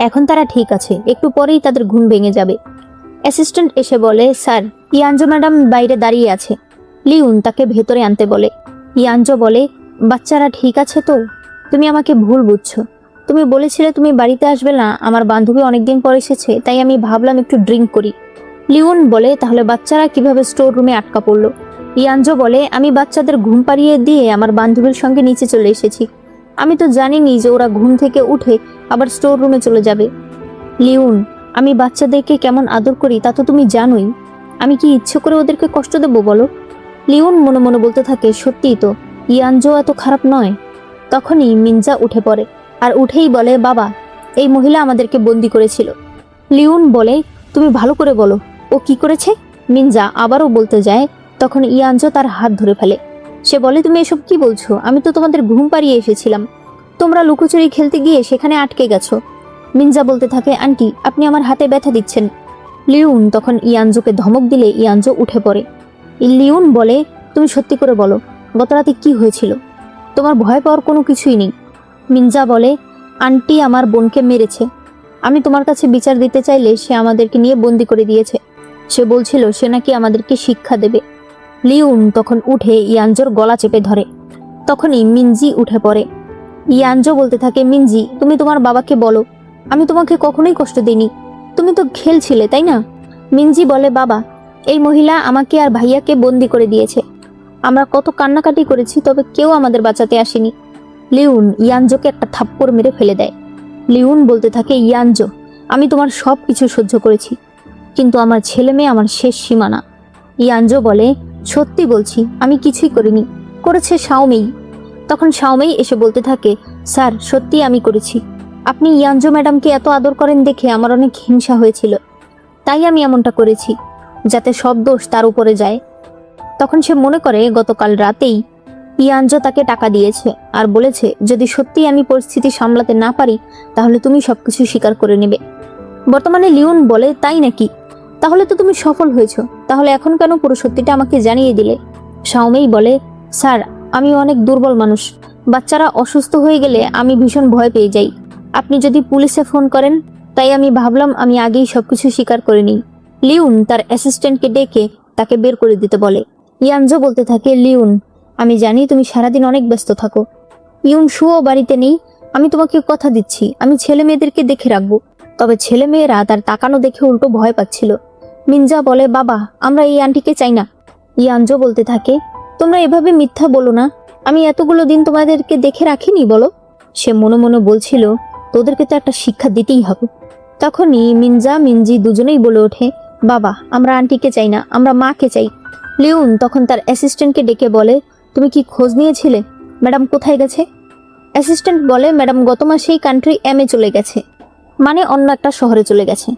Speaker 1: এখন তারা ঠিক আছে, একটু পরেই তাদের ঘুম ভেঙে যাবে। অ্যাসিস্ট্যান্ট এসে বলে, স্যার ইয়ানজো ম্যাডাম বাইরে দাঁড়িয়ে আছে। লিওন তাকে ভেতরে আনতে বলে। ইয়ানজো বলে, বাচ্চারা ঠিক আছে তো? তুমি আমাকে ভুল বুঝছো, তুমি বলেছিলে তুমি বাড়িতে আসবে না, আমার বান্ধবী অনেকদিন পর এসেছে তাই আমি ভাবলাম একটু ড্রিঙ্ক করি। লিওন বলে, তাহলে বাচ্চারা কিভাবে স্টোর রুমে আটকা পড়লো? ইয়ানজো বলে, আমি বাচ্চাদের ঘুম পাড়িয়ে দিয়ে আমার বান্ধবীর সঙ্গে নিচে চলে এসেছি। আমি তো জানিনি যে ওরা ঘুম থেকে উঠে আবার স্টোর রুমে চলে যাবে। লিওন, আমি বাচ্চাদেরকে কেমন আদর করি তা তো তুমি জানোই। আমি কি ইচ্ছে করে ওদেরকে কষ্ট দেবো বলো? লিওন মনে মনে বলতে থাকে, সত্যিই তো, ইয়ানজো এত খারাপ নয়। তখনই মিনজা উঠে পড়ে আর উঠেই বলে, বাবা, এই মহিলা আমাদেরকে বন্দি করেছিল। লিওন বলে, তুমি ভালো করে বলো, ও কি করেছে? মিনজা আবারও বলতে যায়, তখন ইয়ানজো তার হাত ধরে ফেলে। সে বলে, তুমি এসব কি বলছো? আমি তো তোমাদের ঘুম পাড়িয়ে এসেছিলাম, তোমরা লুকোচুরি খেলতে গিয়ে সেখানে আটকে গেছো। মিনজা বলতে থাকে, আন্টি, আপনি আমার হাতে ব্যথা দিচ্ছেন। লিওন তখন ইয়ানজোকে ধমক দিলে ইয়ানজো উঠে পড়ে। লিওন বলে, তুমি সত্যি করে বলো, গত রাতে কি হয়েছিল? তোমার ভয় পাওয়ার কোনো কিছুই নেই। মিনজা বলে, আন্টি আমার বোনকে মেরেছে। আমি তোমার কাছে বিচার দিতে চাইলে সে আমাদেরকে নিয়ে বন্দি করে দিয়েছে। সে বলছিল সে নাকি আমাদেরকে শিক্ষা দেবে। লিওন তখন উঠে ইয়ানজোর গলা চেপে ধরে। তখনই মিনজি উঠে পড়ে। ইয়ানজো বলতে থাকে, মিনজি, তুমি তোমার বাবাকে বলো আমি তোমাকে কখনোই কষ্ট দিইনি, তুমি তো খেলছিলে, তাই না? মিনজি বলে, বাবা, এই মহিলা আমাকে আর ভাইয়াকে বন্দি করে দিয়েছে। আমরা কত কান্নাকাটি করেছি, তবে কেউ আমাদের বাঁচাতে আসেনি। লিওন ইয়ানজোকে একটা থাপ্পড় মেরে ফেলে দেয়। লিওন বলতে থাকে, ইয়ানজো, আমি তোমার সব কিছু সহ্য করেছি, কিন্তু আমার ছেলে মেয়ে আমার শেষ সীমানা। ইয়ানজো বলে, সত্যি বলছি, আমি কিছুই করিনি, করেছে শাওমেই। তখন শাওমেই এসে বলতে থাকে, স্যার, সত্যি আমি করেছি। আপনি ইয়ানজো ম্যাডামকে এত আদর করেন দেখে আমার অনেক হিংসা হয়েছিল, তাই আমি এমনটা করেছি, যাতে সব দোষ তার উপরে যায়। তখন সে মনে করে গতকাল রাতেই ইয়ানজো তাকে টাকা দিয়েছে আর বলেছে, যদি সত্যি আমি পরিস্থিতি সামলাতে না পারি তাহলে তুমি সবকিছু স্বীকার করে নেবে। বর্তমানে লিওন বলে, তাই নাকি? তাহলে তো তুমি সফল হয়েছো, তাহলে এখন কেন পুরো সত্যিটা আমাকে জানিয়ে দিলে? শাওমেই বলে, স্যার, আমি অনেক দুর্বল মানুষ, বাচ্চারা অসুস্থ হয়ে গেলে আমি ভীষণ ভয় পেয়ে যাই। আপনি যদি পুলিশে ফোন করেন, তাই আমি ভাবলাম আমি আগেই সবকিছু স্বীকার করে নিই। লিওন তার অ্যাসিস্ট্যান্টকে ডেকে তাকে বের করে দিতে বলে। ইয়ানজো বলতে থাকে, লিওন, আমি জানি তুমি সারাদিন অনেক ব্যস্ত থাকো। ইউনসুও বাড়িতে নেই, আমি তোমাকে কথা দিচ্ছি আমি ছেলে মেয়েদেরকে দেখে রাখবো। তবে ছেলে মেয়েরা তার তাকানো দেখে উল্টো ভয় পাচ্ছিল। মিনজা বলে, বাবা, আমরা এই আন্টিকে চাই না। ইয়ানজো বলতে থাকে, তোমরা এভাবে মিথ্যা বলো না, আমি এতগুলো দিন তোমাদেরকে দেখে রাখিনি বলো। সে মনে মনে বলছিল, তোদেরকে তো একটা শিক্ষা দিতেই হবে। তখনই মিনজা মিনজি দুজনেই বলে ওঠে, বাবা, আমরা আন্টিকে চাই না, আমরা মাকে চাই। লিওন তখন তার অ্যাসিস্ট্যান্টকে ডেকে বলে, তুমি কি খোঁজ নিয়েছিলে ম্যাডাম কোথায় গেছে? অ্যাসিস্ট্যান্ট বলে, ম্যাডাম গত মাসেই কান্ট্রি এমে চলে গেছে, মানে অন্য একটা শহরে চলে গেছে।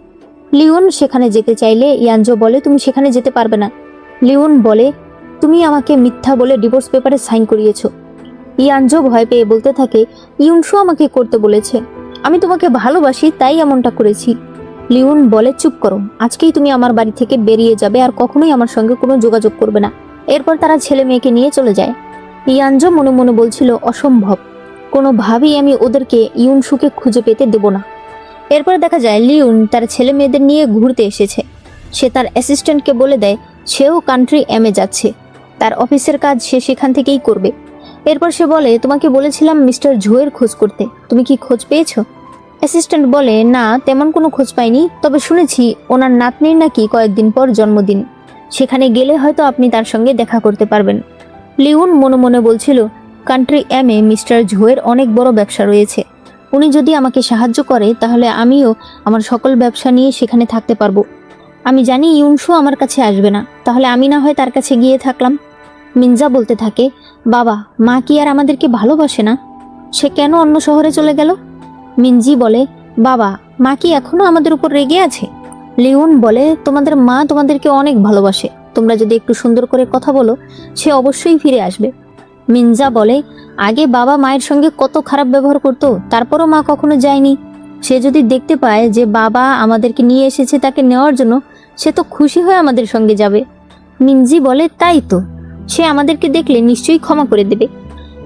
Speaker 1: লিওন সেখানে যেতে চাইলে ইয়ানজো বলে, তুমি সেখানে যেতে পারবে না। লিওন বলে, তুমি আমাকে মিথ্যা বলে ডিভোর্স পেপারে সাইন করিয়েছো। ইয়ানজো ভয় পেয়ে বলতে থাকে, ইউনসু আমাকে করতে বলেছে, আমি তোমাকে ভালোবাসি তাই এমনটা করেছি। লিওন বলে, চুপ করো, আজকেই তুমি আমার বাড়ি থেকে বেরিয়ে যাবে আর কখনোই আমার সঙ্গে কোনো যোগাযোগ করবে না। এরপর তারা ছেলে মেয়েকে নিয়ে চলে যায়। ইয়ানজো মনে মনে বলছিল, অসম্ভব, কোনোভাবেই আমি ওদেরকে ইউনসুকে খুঁজে পেতে দেব না। এরপর দেখা যায় লিওন তার ছেলে মেয়েদের নিয়ে ঘুরতে এসেছে। সে তার অ্যাসিস্ট্যান্টকে বলে দেয় সেও কান্ট্রি এমে যাচ্ছে, তার অফিসের কাজ সে সেখান থেকেই করবে। এরপর সে বলে, তোমাকে বলেছিলাম মিস্টার ঝোয়ের খোঁজ করতে, তুমি কি খোঁজ পেয়েছো? অ্যাসিস্ট্যান্ট বলে, না, তেমন কোনো খোঁজ পাইনি, তবে শুনেছি ওনার নাতনির নাকি কয়েকদিন পর জন্মদিন, সেখানে গেলে হয়তো আপনি তার সঙ্গে দেখা করতে পারবেন। লিওন মনে মনে বলছিল, কান্ট্রি এমে মিস্টার ঝোয়ের অনেক বড় ব্যবসা রয়েছে, উনি যদি আমাকে সাহায্য করে তাহলে আমিও আমার সকল ব্যবসা নিয়ে সেখানে থাকতে পারবো। আমি জানি ইউনসু আমার কাছে আসবে না, তাহলে আমি না হয় তার কাছে গিয়ে থাকলাম। মিনজা বলতে থাকে, বাবা, মা কি আর আমাদেরকে ভালোবাসে না? সে কেন অন্য শহরে চলে গেল? মিনজি বলে, বাবা, মা কি এখনো আমাদের উপর রেগে আছে? লিওন বলে, তোমাদের মা তোমাদেরকে অনেক ভালোবাসে, তোমরা যদি একটু সুন্দর করে কথা বলো সে অবশ্যই ফিরে আসবে। মিনজা বলে, আগে বাবা মায়ের সঙ্গে কত খারাপ ব্যবহার করতো, তারপরও মা কখনো যায়নি। সে যদি দেখতে পায় যে বাবা আমাদেরকে নিয়ে এসেছে তাকে নেওয়ার জন্য, সে তো খুশি হয়ে আমাদের সঙ্গে যাবে। মিনজি বলে, তাই তো, সে আমাদেরকে দেখলে নিশ্চয়ই ক্ষমা করে দেবে।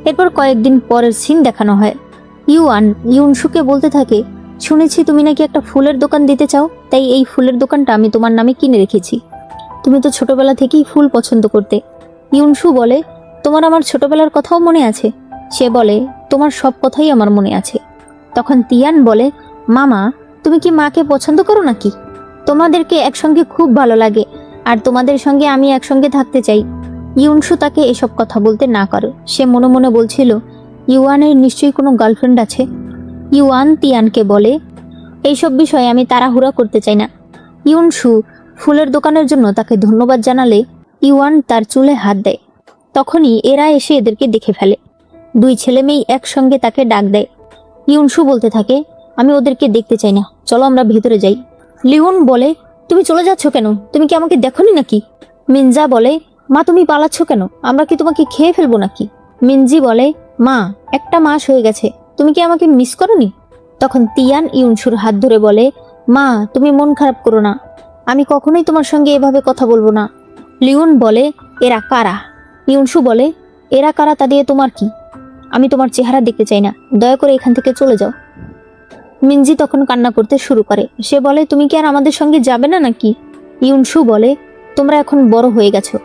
Speaker 1: এরপর কয়েকদিন পরের সিন দেখানো হয়। ইউনসুকে বলতে থাকে, শুনেছি তুমি নাকি একটা ফুলের দোকান দিতে চাও, তাই এই ফুলের দোকানটা আমি তোমার নামে কিনে রেখেছি। তুমি তো ছোটবেলা থেকেই ফুল পছন্দ করতে। ইউনসু বলে, তোমার আমার ছোটবেলার কথাও মনে আছে? সে বলে, তোমার সব কথাই আমার মনে আছে। তখন তিয়ান বলে, মামা, তুমি কি মাকে পছন্দ করো নাকি? তোমাদেরকে একসঙ্গে খুব ভালো লাগে আর তোমাদের সঙ্গে আমি একসঙ্গে থাকতে চাই। ইউনসু তাকে এসব কথা বলতে না করে। সে মনে মনে বলছিল, ইউয়ানের নিশ্চয়ই কোনো গার্লফ্রেন্ড আছে। ইউয়ান তিয়ানকে বলে, এইসব বিষয়ে আমি তাড়াহুড়া করতে চাই না। ইউনসু ফুলের দোকানের জন্য তাকে ধন্যবাদ জানালে ইউয়ান তার চুলে হাত দেয়। তখনই এরা এসে এদেরকে দেখে ফেলে। দুই ছেলে মেয়ে একসঙ্গে তাকে ডাক দেয়। ইউনসু বলতে থাকে, আমি ওদেরকে দেখতে চাই না, চলো আমরা ভেতরে যাই। লিওন বলে, তুমি চলে যাচ্ছ কেন? তুমি কি আমাকে দেখোনি নাকি? মিনজা বলে, মা তুমি পালাচ্ছ কেন? আমরা কি তোমাকে খেয়ে ফেলবো নাকি? মিনজি বলে, মা 1 মাস হয়ে গেছে, তুমি কি আমাকে মিস করনি? তখন তিয়ান ইউনসুর হাত ধরে বলে, মা তুমি মন খারাপ করো না, আমি কখনোই তোমার সঙ্গে এভাবে কথা বলবো না। লিওন বলে, এরা কারা? ইউনসু বলে, এরা কারা তা দিয়ে তোমার কি? আমি তোমার চেহারা দেখতে চাই না, দয়া করে এখান থেকে চলে যাও। মিনজি তখন কান্না করতে শুরু করে। সে বলে, তুমি কি আর আমাদের সঙ্গে যাবে না নাকি? ইউনসু বলে, তোমরা এখন বড় হয়ে গেছো,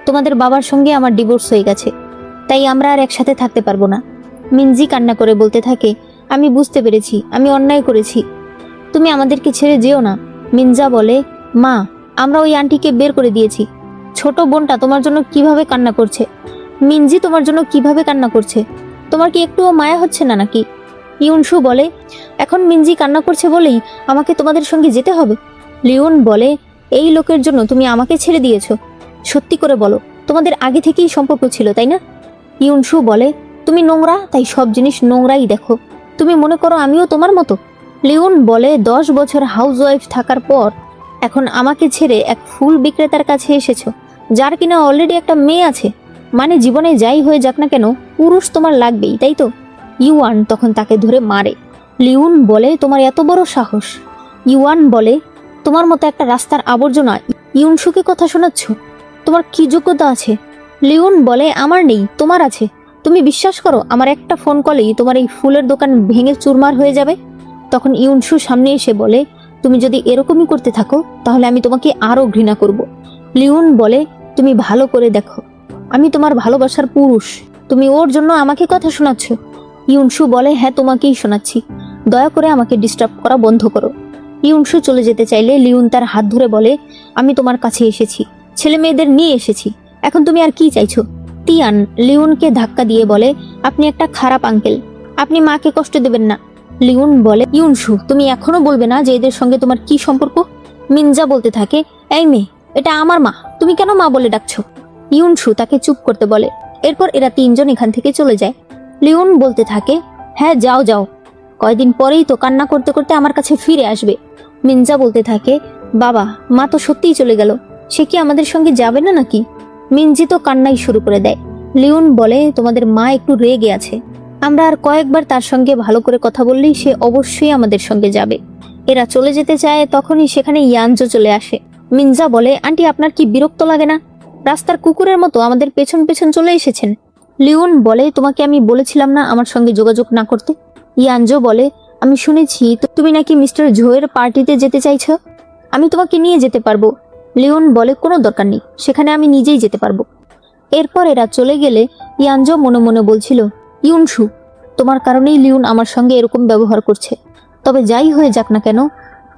Speaker 1: তোমাদের বাবার সঙ্গে আমার ডিভোর্স হয়ে গেছে, তাই আমরা আর একসাথে থাকতে পারবো না। মিনজি কান্না করে বলতে থাকে, আমি বুঝতে পেরেছি, আমি অন্যায় করেছি, তুমি আমাদেরকে ছেড়ে যেও না। মিনজা বলে, মা আমরা ওই আন্টিকে বের করে দিয়েছি, ছোট বোনটা তোমার জন্য কিভাবে কান্না করছে। মিনজি তোমার জন্য কিভাবে কান্না করছে, তোমার কি একটুও মায়া হচ্ছে না নাকি? ইউনসু বলে, এখন মিনজি কান্না করছে বলেই আমাকে তোমাদের সঙ্গে যেতে হবে? লিওন বলে, এই লোকের জন্য তুমি আমাকে ছেড়ে দিয়েছো? সত্যি করে বলো, তোমাদের আগে থেকেই সম্পর্ক ছিল তাই না? ইউনসু বলে, তুমি নোংরা, তাই সব জিনিস নোংরাই দেখো, তুমি মনে করো আমিও তোমার মতো? লিওন বলে, 10 বছর হাউসওয়াইফ থাকার পর এখন আমাকে ছেড়ে এক ফুল বিক্রেতার কাছে এসেছো, যার কিনা অলরেডি একটা মেয়ে আছে, মানে জীবনে যাই হয়ে যাক না কেন পুরুষ তোমার লাগবেই, তাই তো? ইউয়ান তখন তাকে ধরে মারে। লিওন বলে, তোমার এত বড় সাহস? ইউয়ান বলে, তোমার মতো একটা রাস্তার আবর্জনা ইউনসুকে কথা শোনাচ্ছ, তোমার কি যোগ্যতা আছে? লিওন বলে, আমার নেই, তোমার আছে। তুমি বিশ্বাস করো আমার একটা ফোন কলেই তোমার এই ফুলের দোকান ভেঙে চুরমার হয়ে যাবে? তখন ইউনসু সামনে এসে বলে, তুমি যদি এরকমই করতে থাকো তাহলে আমি তোমাকে আরো ঘৃণা করব। লিওন বলে, তুমি ভালো করে দেখো, আমি তোমার ভালোবাসার পুরুষ, তুমি ওর জন্য আমাকে কথা শোনাচ্ছ? ইউনসু বলে, হ্যাঁ তোমাকেই শোনাচ্ছি, দয়া করে আমাকে ডিস্টার্ব করা বন্ধ করো। ইউনসু চলে যেতে চাইলে লিওন তার হাত ধরে বলে, আমি তোমার কাছে এসেছি, ছেলে মেয়েদের নিয়ে এসেছি, এখন তুমি আর কি চাইছো? তিয়ান লিওনকে ধাক্কা দিয়ে বলে, আপনি একটা খারাপ আঙ্কেল, আপনি মাকে কষ্ট দেবেন না। লিওন বলে, ইউনসু তুমি এখনো বলবে না যে এদের সঙ্গে তোমার কি সম্পর্ক? মিনজা বলতে থাকে, এই মেয়ে, এটা আমার মা, তুমি কেন মা বলে ডাকছো? ইউনসু তাকে চুপ করতে বলে। এরপর এরা 3জন এখান থেকে চলে যায়। লিওন বলতে থাকে, হ্যাঁ যাও যাও, কয়দিন পরেই তো কান্না করতে করতে আমার কাছে ফিরে আসবে। মিনজা বলতে থাকে, বাবা মা তো সত্যিই চলে গেল, সে কি আমাদের সঙ্গে যাবে না নাকি? মিনজি তো কান্নাই শুরু করে দেয়। লিওন বলে, তোমাদের মা একটু রেগে আছে, আমরা আর কয়েকবার তার সঙ্গে ভালো করে কথা বললেই সে অবশ্যই আমাদের সঙ্গে যাবে। এরা চলে যেতে চায়, তখনই সেখানে ইয়ানজো চলে আসে। মিনজা বলে, আন্টি আপনার কি বিরক্ত লাগে না? রাস্তার কুকুরের মতো আমাদের পেছন পেছন চলে এসেছেন। লিওন বলে, তোমাকে আমি বলেছিলাম না আমার সঙ্গে যোগাযোগ না করতে? ইয়ানজো বলে, আমি শুনেছি তুমি নাকি মিস্টার ঝোয়ের পার্টিতে যেতে চাইছো, আমি তোমাকে নিয়ে যেতে পারবো। লিওন বলে, কোনো দরকার নেই, সেখানে আমি নিজেই যেতে পারবো। এরপর এরা চলে গেলে ইয়ানজো মনে মনে বলছিল, ইউনসু তোমার কারণেই লিওন আমার সঙ্গে এরকম ব্যবহার করছে, তবে যাই হয়ে যাক না কেন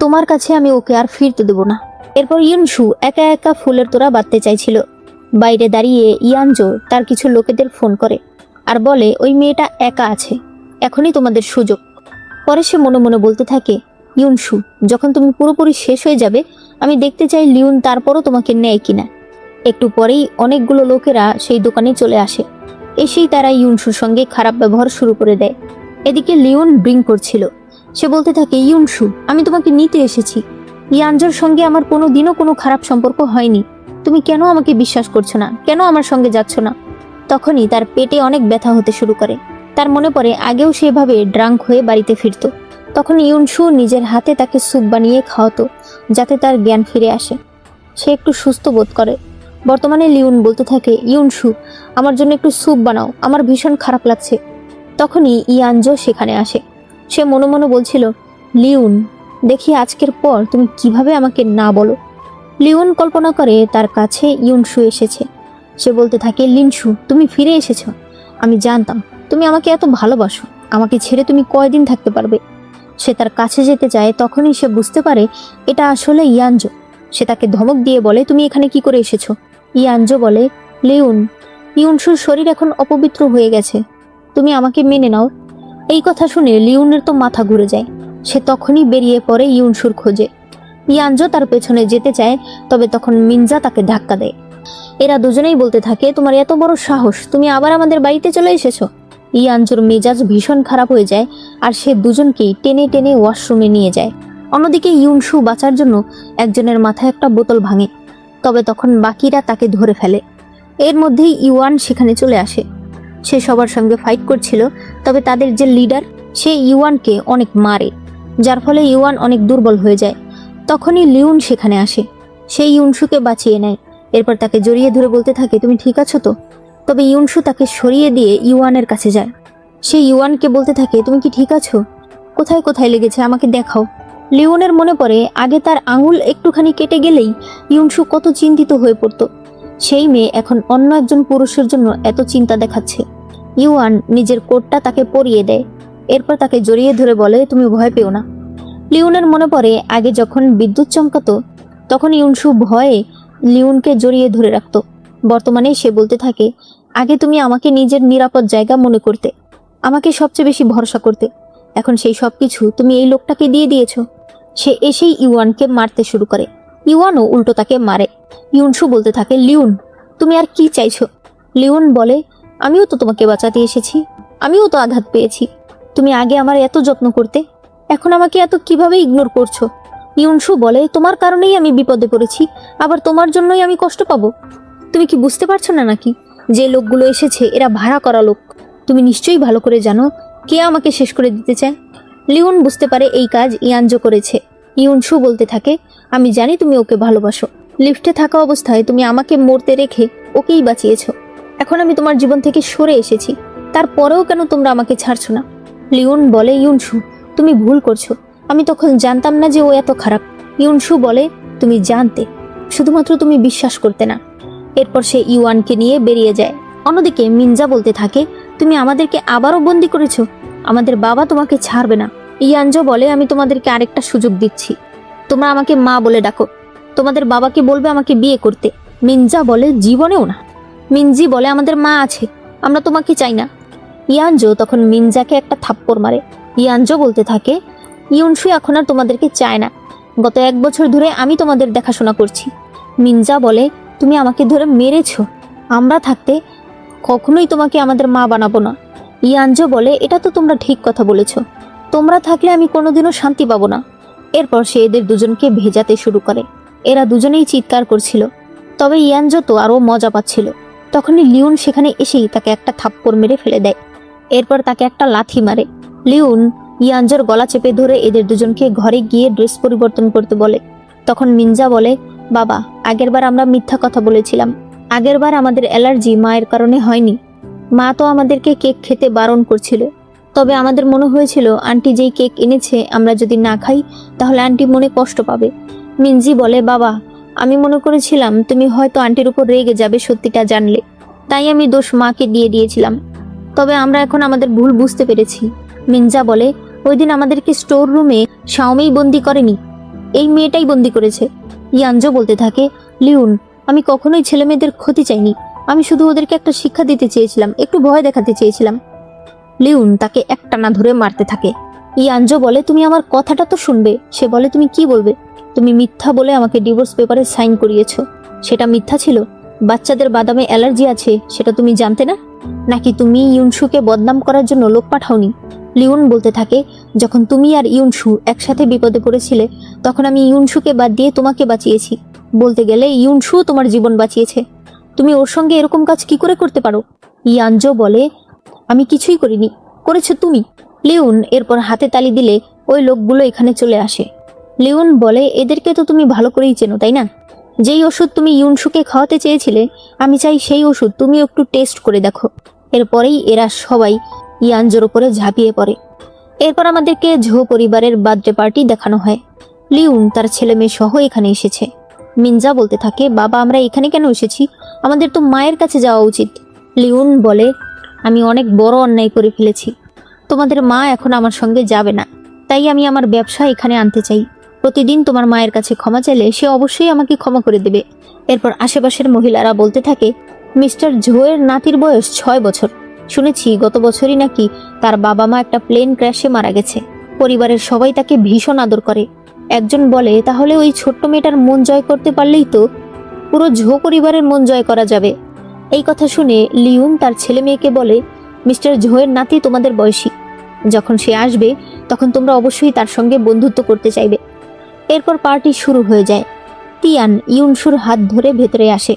Speaker 1: তোমার কাছে আমি ওকে আর ফিরতে দেব না। এরপর ইউনসু একা একা ফুলের তোড়া বাঁধতে চাইছিল। বাইরে দাঁড়িয়ে ইয়ানজো তার কিছু লোকেদের ফোন করে আর বলে, ওই মেয়েটা একা আছে, এখনই তোমাদের সুযোগ। পরে সে মনে মনে বলতে থাকে, ইউনসু যখন তুমি পুরোপুরি শেষ হয়ে যাবে আমি দেখতে চাই লিওন তারপরও তোমাকে নেয় কিনা। একটু পরেই অনেকগুলো লোকেরা সেই দোকানে চলে আসে। এসেই তারা ইউনসুর সঙ্গে খারাপ ব্যবহার শুরু করে দেয়। এদিকে লিওন ড্রিঙ্ক করছিল। সে বলতে থাকে, ইউনসু আমি তোমাকে নিতে এসেছি, ইয়ানজোর সঙ্গে আমার কোনো দিনও কোনো খারাপ সম্পর্ক হয়নি, তুমি কেন আমাকে বিশ্বাস করছো না, কেন আমার সঙ্গে যাচ্ছ না? তখনই তার পেটে অনেক ব্যথা হতে শুরু করে। তার মনে পড়ে আগেও সেভাবে ড্রাঙ্ক হয়ে বাড়িতে ফিরত, তখন ইউনসু নিজের হাতে তাকে স্যুপ বানিয়ে খাওয়াতো যাতে তার জ্ঞান ফিরে আসে, সে একটু সুস্থ বোধ করে। বর্তমানে লিওন বলতে থাকে, ইউনসু আমার জন্য একটু স্যুপ বানাও, আমার ভীষণ খারাপ লাগছে। তখনই ইয়ানজো সেখানে আসে। সে মনে মনে বলছিল, লিওন দেখি আজকের পর তুমি কিভাবে আমাকে না বলো। লিওন কল্পনা করে তার কাছে ইউনসু এসেছে। সে বলতে থাকে, লিনসু তুমি ফিরে এসেছো, আমি জানতাম তুমি আমাকে এত ভালোবাসো, আমাকে ছেড়ে তুমি কয়দিন থাকতে পারবে। সে তার কাছে যেতে চায়, তখনই সে বুঝতে পারে এটা আসলে ইয়ানজো। সে তাকে ধমক দিয়ে বলে, তুমি এখানে কি করে এসেছো? ইয়ানজো বলে, লিউন, ইউনসুর শরীর এখন অপবিত্র হয়ে গেছে, তুমি আমাকে মেনে নাও। এই কথা শুনে লিউনের তো মাথা ঘুরে যায়। সে তখনই বেরিয়ে পড়ে ইউনসুর খোঁজে। ইয়ানজো তার পেছনে যেতে চায়, তবে তখন মিনজা তাকে ধাক্কা দেয়। এরা দুজনেই বলতে থাকে, তোমার এত বড় সাহস, তুমি আবার আমাদের বাড়িতে চলে এসেছো। ইয়ানজোর মেজাজ ভীষণ খারাপ হয়ে যায়, আর সে দুজনকেই টেনে টেনে ওয়াশরুমে নিয়ে যায়। অন্যদিকে ইউনসু বাঁচার জন্য একজনের মাথায় একটা বোতল ভাঙে, তবে তখন বাকিরা তাকে ধরে ফেলে। এর মধ্যেই ইউয়ান সেখানে চলে আসে। সে সবার সঙ্গে ফাইট করছিল, তবে তাদের যে লিডার সে ইউয়ানকে অনেক মারে, যার ফলে ইউয়ান অনেক দুর্বল হয়ে যায়। তখনই লিউন সেখানে আসে। সে ইউনসুকে বাঁচিয়ে নেয়। এরপর তাকে জড়িয়ে ধরে বলতে থাকে, তুমি ঠিক আছো তো? তবে ইউনসু তাকে সরিয়ে দিয়ে ইউয়ানের কাছে যায়। সে ইউয়ানকে বলতে থাকে, তুমি কি ঠিক আছো? কোথায় কোথায় লেগেছে আমাকে দেখাও। লিওনের মনে পড়ে আগে তার আঙুল একটুখানি কেটে গেলেই ইউনসু কত চিন্তিত হয়ে পড়তো। সেই মেয়ে এখন অন্য একজন পুরুষের জন্য এত চিন্তা দেখাচ্ছে। ইউয়ান নিজের কোটটা তাকে পরিয়ে দেয়। এরপর তাকে জড়িয়ে ধরে বলে, তুমি ভয় পেও না। লিওনের মনে পড়ে আগে যখন বিদ্যুৎ চমকাতো তখন ইউনসু ভয়ে লিওনকে জড়িয়ে ধরে রাখত। বর্তমানে সে বলতে থাকে, আগে তুমি আমাকে নিজের নিরাপদ জায়গা মনে করতে, আমাকে সবচেয়ে বেশি ভরসা করতে। এখন সেই সব কিছু তুমি এই লোকটাকে দিয়ে দিয়েছো। সে এসেই ইউয়ানকে মারতে শুরু করে। ইউয়ানও উল্টো তাকে মারে। ইউনসু বলতে থাকে, লিওন, তুমি আর কি চাইছো? লিওন বলে, আমিও তো তোমাকে বাঁচাতে এসেছি, আমিও তো আঘাত পেয়েছি। তুমি আগে আমার এত যত্ন করতে, এখন আমাকে এত কিভাবে ইগনোর করছো? ইউনসু বলে, তোমার কারণেই আমি বিপদে পড়েছি, আবার তোমার জন্যই আমি কষ্ট পাবো। তুমি কি বুঝতে পারছো না নাকি যে লোকগুলো এসেছে এরা ভাড়া করা লোক? তুমি নিশ্চয়ই ভালো করে জানো কে আমাকে শেষ করে দিতে চায়। লিওন বুঝতে পারে এই কাজ ইয়ানজো করেছে। ইউনসু বলতে থাকে, আমি জানি তুমি ওকে ভালোবাসো। লিফটে থাকা অবস্থায় তুমি আমাকে মরতে রেখে ওকেই বাঁচিয়েছো। এখন আমি তোমার জীবন থেকে সরে এসেছি, তারপরেও কেন তোমরা আমাকে ছাড়ছো না? লিওন বলে, ইউনসু, তুমি ভুল করছো, আমি তখন জানতাম না যে ও এত খারাপ। ইউনসু বলে, তুমি জানতে, শুধুমাত্র তুমি বিশ্বাস করতে না। এরপর সে ইউয়ানকে নিয়ে বেরিয়ে যায়। অন্যদিকে মিনজা বলতে থাকে, তুমি আমাদেরকে আবারও বন্দি করেছো, আমাদের বাবা তোমাকে ছাড়বে না। ইয়ানজো বলে, আমি তোমাদেরকে আরেকটা সুযোগ দিচ্ছি, তোমরা আমাকে মা বলে ডাকো, তোমাদের বাবাকে বলবে আমাকে বিয়ে করতে। মিনজা বলে, জীবনেও না। মিনজি বলে, আমাদের মা আছে, আমরা তোমাকে চাই না। ইয়ানজো তখন মিনজাকে একটা থাপ্পড় মারে। ইয়ানজো বলতে থাকে, ইউনসু এখন আর তোমাদেরকে চায় না, গত 1 বছর ধরে আমি তোমাদের দেখাশোনা করছি। মিনজা বলে, তুমি আমাকে ধরে মেরেছো, আমরা থাকতে কখনোই তোমাকে আমাদের মা বানাবো না। ইয়ানজো বলে, এটা তো তোমরা ঠিক কথা বলেছো, তোমরা থাকলে আমি কোনোদিনও শান্তি পাবো না। এরপর সে এদের দুজনকে ভেজাতে শুরু করে। এরা দুজনেই চিৎকার করছিল, তবে ইয়ানজো তো আরও মজা পাচ্ছিল। তখনই লিওন সেখানে এসেই তাকে একটা থাপ্পড় মেরে ফেলে দেয়। এরপর তাকে একটা লাথি মারে। লিওন ইয়ানজোর গলা চেপে ধরে এদের দুজনকে ঘরে গিয়ে ড্রেস পরিবর্তন করতে বলে। তখন মিনজা বলে, বাবা, আগেরবার আমরা মিথ্যা কথা বলেছিলাম, আগেরবার আমাদের অ্যালার্জি মায়ের কারণে হয়নি, মা তো আমাদেরকে কেক খেতে বারণ করছিল, তবে আমাদের মনে হয়েছিল আন্টি যেই কেক এনেছে আমরা যদি না খাই তাহলে আন্টি মনে কষ্ট পাবে। মিনজি বলে, বাবা, আমি মনে করেছিলাম তুমি হয়তো আন্টির উপর রেগে যাবে সত্যিটা জানলে, তাই আমি দোষ মাকে দিয়ে দিয়েছিলাম, তবে আমরা এখন আমাদের ভুল বুঝতে পেরেছি। মিনজা বলে, ওই দিন আমাদেরকে স্টোর রুমে শাওমেই বন্দি করেনি, এই মেয়েটাই বন্দি করেছে। ইয়ানজো বলতে থাকে, লিওন, আমি কখনোই ছেলে মেয়েদের ক্ষতি চাইনি, আমি শুধু ওদেরকে একটা শিক্ষা দিতে চেয়েছিলাম, একটু ভয় দেখাতে চেয়েছিলাম। লিওন তাকে একটানা ধরে মারতে থাকে। ইয়ানজো বলে, তুমি আমার কথাটা তো শুনবে। সে বলে, তুমি কি বলবে? তুমি মিথ্যা বলে আমাকে ডিভোর্স পেপারে সাইন করিয়েছো, সেটা মিথ্যা ছিল? বাচ্চাদের বাদামে অ্যালার্জি আছে সেটা তুমি জানতে না? নাকি তুমি ইউনসুকে বদনাম করার জন্য লোক পাঠাওনি? লিওন বলতে থাকে, যখন তুমি আর ইউনসু একসাথে বিপদে পড়েছিলে তখন আমি ইউনসুকে বাদ দিয়ে তোমাকে বাঁচিয়েছি, বলতে গেলে ইউনসু তোমার জীবন বাঁচিয়েছে, তুমি ওর সঙ্গে এরকম কাজ কি করে করতে পারো? ইয়ানজো বলে, আমি কিছুই করিনি, করেছো তুমি। লিওন এরপর হাতে তালি দিলে ওই লোকগুলো এখানে চলে আসে। লিওন বলে, এদেরকে তো তুমি ভালো করেই চেনো তাই না? যেই ওষুধ তুমি ইউনসুকে খাওয়াতে চেয়েছিলে আমি চাই সেই ওষুধ তুমি একটু টেস্ট করে দেখো। এরপরেই এরা সবাই ইয়ানজোর উপরে ঝাঁপিয়ে পড়ে। এরপর আমাদেরকে ঝো পরিবারের বার্থডে পার্টি দেখানো হয়। লিওন তার ছেলে মেয়ে সহ এখানে এসেছে। মিনজা বলতে থাকে, বাবা, আমরা এখানে কেন এসেছি? আমাদের তো মায়ের কাছে যাওয়া উচিত। লিওন বলে, আমি অনেক বড় অন্যায় করে ফেলেছি, তোমাদের মা এখন আমার সঙ্গে যাবে না, তাই আমি আমার ব্যবসা এখানে আনতে চাই। প্রতিদিন তোমার মায়ের কাছে ক্ষমা চাইলে সে অবশ্যই আমাকে ক্ষমা করে দেবে। এরপর আশেপাশের মহিলারা বলতে থাকে, মিস্টার ঝোয়ের নাতির বয়স 6 বছর। শুনেছি গত বছরই নাকি তার বাবা মা একটা প্লেন ক্র্যাশে মারা গেছে। পরিবারের সবাই তাকে ভীষণ আদর করে। একজন বলে, তাহলে ওই ছোট্ট মেয়েটার মন জয় করতে পারলেই তো পুরো ঝো পরিবারের মন জয় করা যাবে। এই কথা শুনে লিউন তার ছেলে মেয়েকে বলে, মিস্টার ঝোয়ের নাতি তোমাদের বয়সী। যখন সে আসবে তখন তোমরা অবশ্যই তার সঙ্গে বন্ধুত্ব করতে চাইবে। এরপর পার্টি শুরু হয়ে যায়। তিয়ান ইউনসুর হাত ধরে ভেতরে আসে।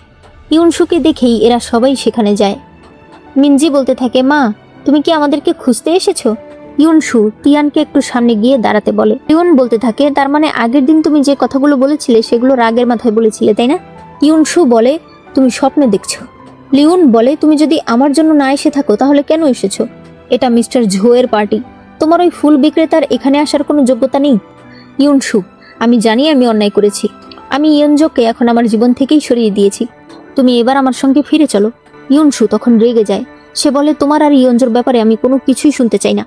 Speaker 1: ইউনসুকে দেখেই এরা সবাই সেখানে যায়। মিনজি বলতে থাকে, মা তুমি কি আমাদেরকে খুঁজতে এসেছো? ইউনসু তিয়ানকে একটু সামনে গিয়ে দাঁড়াতে বলে। লিওন বলতে থাকে, তার মানে আগের দিন তুমি যে কথাগুলো বলেছিলে সেগুলো রাগের মাথায় বলেছিলে, তাই না? ইউনসু বলে, তুমি স্বপ্ন দেখছো। লিওন বলে, তুমি যদি আমার জন্য না এসে থাকো তাহলে কেন এসেছো? এটা মিস্টার ঝোয়ের পার্টি, তোমার ওই ফুল বিক্রেতার এখানে আসার কোনো যোগ্যতা নেই। ইউনসু, আমি জানি আমি অন্যায় করেছি। আমি ইয়নজোকে এখন আমার জীবন থেকেই সরিয়ে দিয়েছি। তুমি এবার আমার সঙ্গে ফিরে চলো। ইউনসু তখন রেগে যায়। সে বলে, তোমার আর ইয়নজোর ব্যাপারে আমি কোনো কিছুই শুনতে চাই না।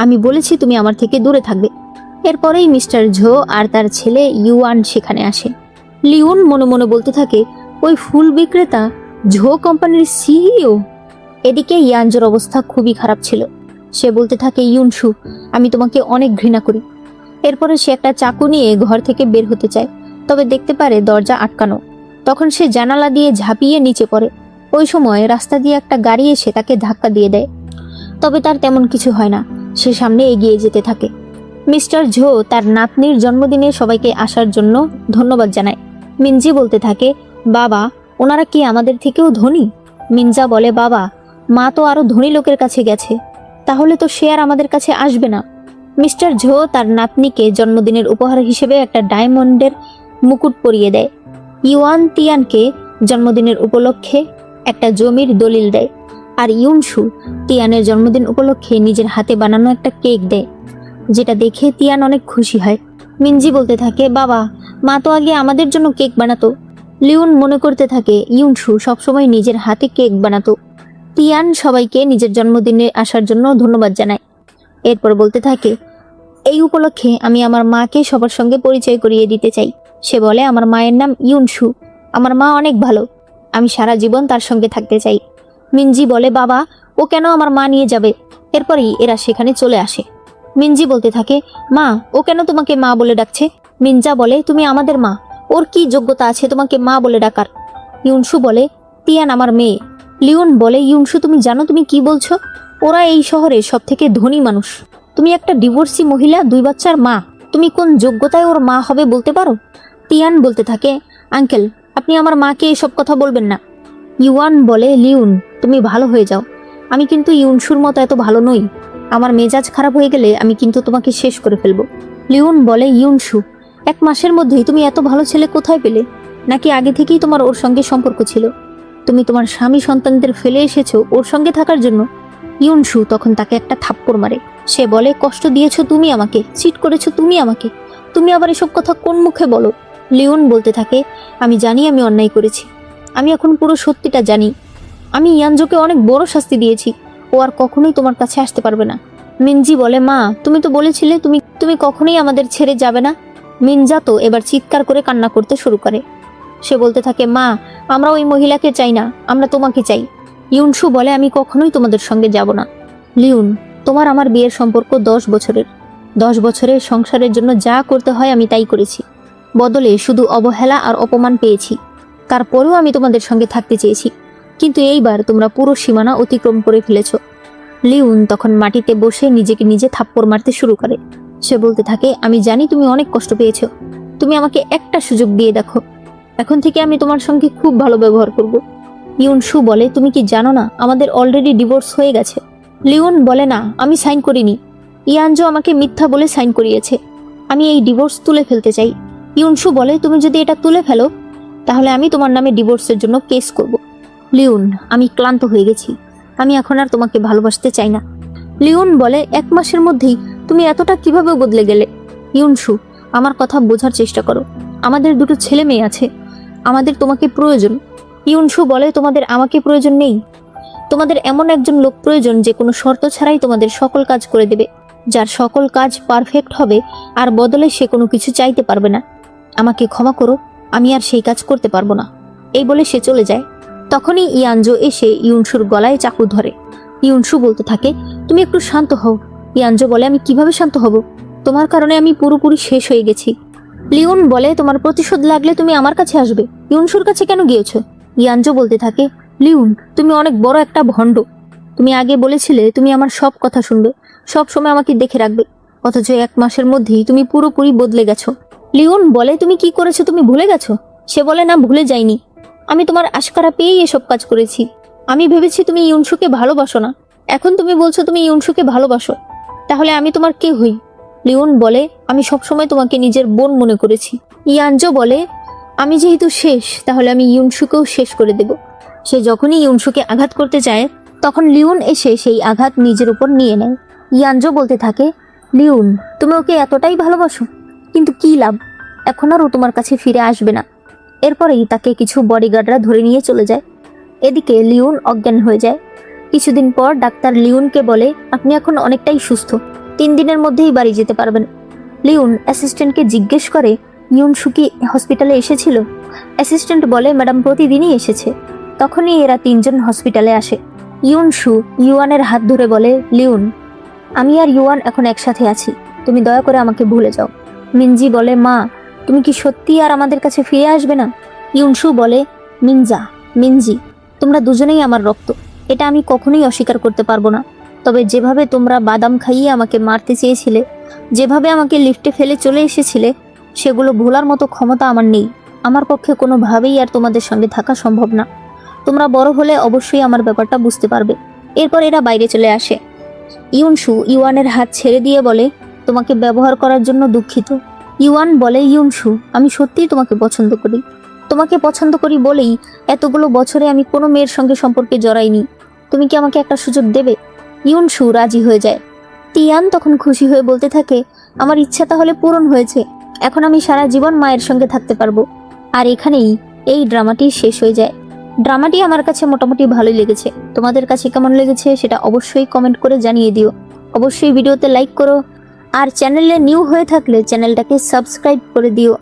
Speaker 1: আমি বলেছি তুমি আমার থেকে দূরে থাকবে। এরপরেই মিস্টার ঝো আর তার ছেলে ইউয়ান সেখানে আসে। লিওন মনে মনে বলতে থাকে, ওই ফুল বিক্রেতা ঝো কোম্পানির সিইও। এদিকে ইয়ানজোর অবস্থা খুবই খারাপ ছিল। সে বলতে থাকে, ইউনসু আমি তোমাকে অনেক ঘৃণা করি। এরপরে সে একটা চাকু নিয়ে ঘর থেকে বের হতে চায়, তবে দেখতে পারে দরজা আটকানো। তখন সে জানালা দিয়ে ঝাঁপিয়ে নিচে পড়ে। ওই সময় রাস্তা দিয়ে একটা গাড়ি এসে তাকে ধাক্কা দিয়ে দেয়, তবে তার তেমন কিছু হয় না। সে সামনে এগিয়ে যেতে থাকে। মিস্টার ঝো তার নাতনির জন্মদিনে সবাইকে আসার জন্য ধন্যবাদ জানায়। মিনজি বলতে থাকে, বাবা ওনারা কি আমাদের থেকেও ধনী? মিনজা বলে, বাবা মা তো আরো ধনী লোকের কাছে গেছে, তাহলে তো সে আর আমাদের কাছে আসবে না। মিস্টার ঝো তার নাতনিকে জন্মদিনের উপহার হিসেবে একটা ডায়মন্ডের মুকুট পরিয়ে দেয়। ইউয়ান তিয়ানকে জন্মদিনের উপলক্ষে একটা জমির দলিল দেয়, আর ইউনসু তিয়ানের জন্মদিন উপলক্ষে নিজের হাতে বানানো একটা কেক দেয়, যেটা দেখে তিয়ান অনেক খুশি হয়। মিনজি বলতে থাকে, বাবা মা তো আগে আমাদের জন্য কেক বানাতো। লিওন মনে করতে থাকে, ইউনসু সবসময় নিজের হাতে কেক বানাতো। তিয়ান সবাইকে নিজের জন্মদিনে আসার জন্য ধন্যবাদ জানায়। এরপর বলতে থাকে, এই উপলক্ষে আমি আমার মাকে সবার সঙ্গে পরিচয় করিয়ে দিতে চাই। সে বলে, আমার মায়ের নাম ইউনসু। আমার মা অনেক ভালো, আমি সারা জীবন তার সঙ্গে থাকতে চাই। মিনজি বলে, বাবা ও কেন আমার মা নিয়ে যাবে? এরপরই এরা সেখানে চলে আসে। মিনজি বলতে থাকে, মা ও কেন তোমাকে মা বলে ডাকছে? মিনজা বলে, তুমি আমাদের মা, ওর কি যোগ্যতা আছে তোমাকে মা বলে ডাকার? ইউনসু বলে, তিয়ান আমার মেয়ে। লিওন বলে, ইউনসু তুমি জানো তুমি কি বলছো? ওরা এই শহরে সব থেকে ধনী মানুষ। তুমি একটা ডিভোর্সি মহিলা, 2 বাচ্চার মা, তুমি কোন যোগ্যতায় ওর মা হবে বলতে পারো? তিয়ান বলতে থাকে, আঙ্কেল আপনি আমার মাকে এসব কথা বলবেন না। ইউয়ান বলে, লিওন তুমি ভালো হয়ে যাও, আমি কিন্তু ইউনসুর মতো এত ভালো নই। আমার মেজাজ খারাপ হয়ে গেলে আমি কিন্তু তোমাকে শেষ করে ফেলবো। লিওন বলে, ইউনসু 1 মাসের মধ্যেই তুমি এত ভালো ছেলে কোথায় পেলে? নাকি আগে থেকেই তোমার ওর সঙ্গে সম্পর্ক ছিল? তুমি তোমার স্বামী সন্তানদের ফেলে এসেছো ওর সঙ্গে থাকার জন্য? ইউনসু তখন তাকে একটা থাপ্পড় মারে। সে বলে, কষ্ট দিয়েছো তুমি আমাকে, চিট করেছো তুমি আমাকে, তুমি আবার এসব কথা কোন মুখে বলো? লিওন বলতে থাকে, আমি জানি আমি অন্যায় করেছি, আমি এখন পুরো সত্যিটা জানি। আমি ইয়ানজোকে অনেক বড় শাস্তি দিয়েছি, ও আর কখনোই তোমার কাছে আসতে পারবে না। মিনজি বলে, মা তুমি তো বলেছিলে তুমি কখনোই আমাদের ছেড়ে যাবে না। মিনজা তো এবার চিৎকার করে কান্না করতে শুরু করে। সে বলতে থাকে, মা আমরা ওই মহিলাকে চাই না, আমরা তোমাকে চাই। ইউনসু বলে, আমি কখনোই তোমাদের সঙ্গে যাব না। লিওন তোমার আমার বিয়ের সম্পর্ক 10 বছরের। 10 বছরের সংসারের জন্য যা করতে হয় আমি তাই করেছি, বদলে শুধু অবহেলা আর অপমান পেয়েছি। তারপরেও আমি তোমাদের সঙ্গে থাকতে চেয়েছি, কিন্তু এইবার তোমরা পুরো সীমানা অতিক্রম করে ফেলেছ। লিওন তখন মাটিতে বসে নিজেকে নিজে থাপ্পড় মারতে শুরু করে। সে বলতে থাকে, আমি জানি তুমি অনেক কষ্ট পেয়েছো, তুমি আমাকে একটা সুযোগ দিয়ে দেখো, এখন থেকে আমি তোমার সঙ্গে খুব ভালো ব্যবহার করব। ইউনসু বলে, তুমি কি জানো না আমাদের অলরেডি ডিভোর্স হয়ে গেছে? লিওন বলে, না আমি সাইন করিনি, ইয়ানজো আমাকে মিথ্যা বলে সাইন করিয়েছে, আমি এই ডিভোর্স তুলে ফেলতে চাই। ইউনসু বলে, তুমি যদি এটা তুলে ফেলো তাহলে আমি তোমার নামে ডিভোর্সের জন্য কেস করব। লিওন আমি ক্লান্ত হয়ে গেছি, আমি এখন আর তোমাকে ভালোবাসতে চাই না। লিওন বলে, 1 মাসের মধ্যেই তুমি এতটা কিভাবে বদলে গেলে? ইউনসু আমার কথা বোঝার চেষ্টা করো, আমাদের 2 ছেলে মেয়ে আছে, আমাদের তোমাকে প্রয়োজন। ইউনসু বলে, তোমাদের আমাকে প্রয়োজন নেই, তোমাদের এমন একজন লোক প্রয়োজন যে কোনো শর্ত ছাড়াই তোমাদের সকল কাজ করে দেবে, যার সকল কাজ পারফেক্ট হবে আর বদলে সে কোনো কিছু চাইতে পারবে না। আমাকে ক্ষমা করো, আমি আর সেই কাজ করতে পারবো না। এই বলে সে চলে যায়। তখনই ইয়ানজো এসে ইউনসুর গলায় চাকু ধরে। ইউনসু বলতে থাকে, তুমি একটু শান্ত হও। ইয়ানজো বলে, আমি কিভাবে শান্ত হব? তোমার কারণে আমি পুরোপুরি শেষ হয়ে গেছি। লিওন বলে, তোমার প্রতিশোধ লাগলে তুমি আমার কাছে আসবে, ইউনসুর কাছে কেন গিয়েছো? ইয়ানজো বলতে থাকে, লিওন, তুমি অনেক বড় একটা ভণ্ড। তুমি আগে বলেছিলে তুমি আমার সব কথা শুনবে, সব সময় আমাকে দেখে রাখবে, অথচ 1 মাসের মধ্যেই তুমি পুরোপুরি বদলে গেছো। লিওন বলে, তুমি কি করেছো তুমি ভুলে গেছো? সে বলে, না, ভুলে যাইনি। আমি তোমার আশকারা পেয়েই এসব কাজ করেছি। আমি ভেবেছি তুমি ইউনসুকে ভালোবাসো না, এখন তুমি বলছো তুমি ইউনসুকে ভালোবাসো, তাহলে আমি তোমার কে হই? লিওন বলে, আমি সবসময় তোমাকে নিজের বোন মনে করেছি। ইয়ানজো বলে, আমি যেহেতু শেষ, তাহলে আমি ইউনসুকেও শেষ করে দেব। সে যখনই ইউনসুকে আঘাত করতে চায়, তখন লিওন এসে সেই আঘাত নিজের উপর নিয়ে নেয়। ইয়ানজো বলতে থাকে, লিওন, তুমি ওকে এতটাই ভালোবাসো, কিন্তু কি লাভ, এখন আর ও তোমার কাছে ফিরে আসবে না। এরপরেই তাকে কিছু বডিগার্ডরা ধরে নিয়ে চলে যায়। এদিকে লিওন অজ্ঞান হয়ে যায়। কিছুদিন পর ডাক্তার লিওনকে বলে, আপনি এখন অনেকটাই সুস্থ, 3 দিনের মধ্যেই বাড়ি যেতে পারবেন। লিওন অ্যাসিস্ট্যান্টকে জিজ্ঞেস করে, ইউনসু কি হসপিটালে এসেছিল? অ্যাসিস্ট্যান্ট বলে, ম্যাডাম প্রতিদিনই এসেছে। তখনই এরা 3 জন হসপিটালে আসে। ইউনসু ইউয়ানের হাত ধরে বলে, লিওন, আমি আর ইউয়ান এখন একসাথে আছি, তুমি দয়া করে আমাকে ভুলে যাও। মিনজি বলে, মা, তুমি কি সত্যি আর আমাদের কাছে ফিরে আসবে না? ইউনসু বলে, মিনজি, তোমরা দুজনেই আমার রক্ত, এটা আমি কখনোই অস্বীকার করতে পারবো না। তবে যেভাবে তোমরা বাদাম খাইয়ে আমাকে মারতে চেয়েছিলে, যেভাবে আমাকে লিফটে ফেলে চলে এসেছিলে, সেগুলো ভোলার মতো ক্ষমতা আমার নেই। আমার পক্ষে কোনোভাবেই আর তোমাদের সঙ্গে থাকা সম্ভব না। তোমরা বড় হলে অবশ্যই আমার ব্যাপারটা বুঝতে পারবে। এরপর এরা বাইরে চলে আসে। ইউনসু ইউয়ানের হাত ছেড়ে দিয়ে বলে, তোমাকে ব্যবহার করার জন্য দুঃখিত। ইউয়ান বলে, ইউনসু, আমি সত্যিই তোমাকে পছন্দ করি। তোমাকে পছন্দ করি বলেই এতগুলো বছরে আমি কোনো মেয়ের সঙ্গে সম্পর্কে জড়াইনি। তুমি কি আমাকে একটা সুযোগ দেবে? ইউনসু রাজি হয়ে যায়। তিয়ান তখন খুশি হয়ে বলতে থাকে, আমার ইচ্ছা তাহলে পূরণ হয়েছে, এখন আমি সারা জীবন মায়ের সঙ্গে থাকতে পারবো। আর এখানেই এই ড্রামাটি শেষ হয়ে যায়। ড্রামাটি আমার কাছে মোটামুটি ভালোই লেগেছে। তোমাদের কাছে কেমন লেগেছে সেটা অবশ্যই কমেন্ট করে জানিয়ে দিও। অবশ্যই ভিডিওতে লাইক করো, আর চ্যানেলে নিউ হয়ে থাকলে চ্যানেলটাকে সাবস্ক্রাইব করে দিও।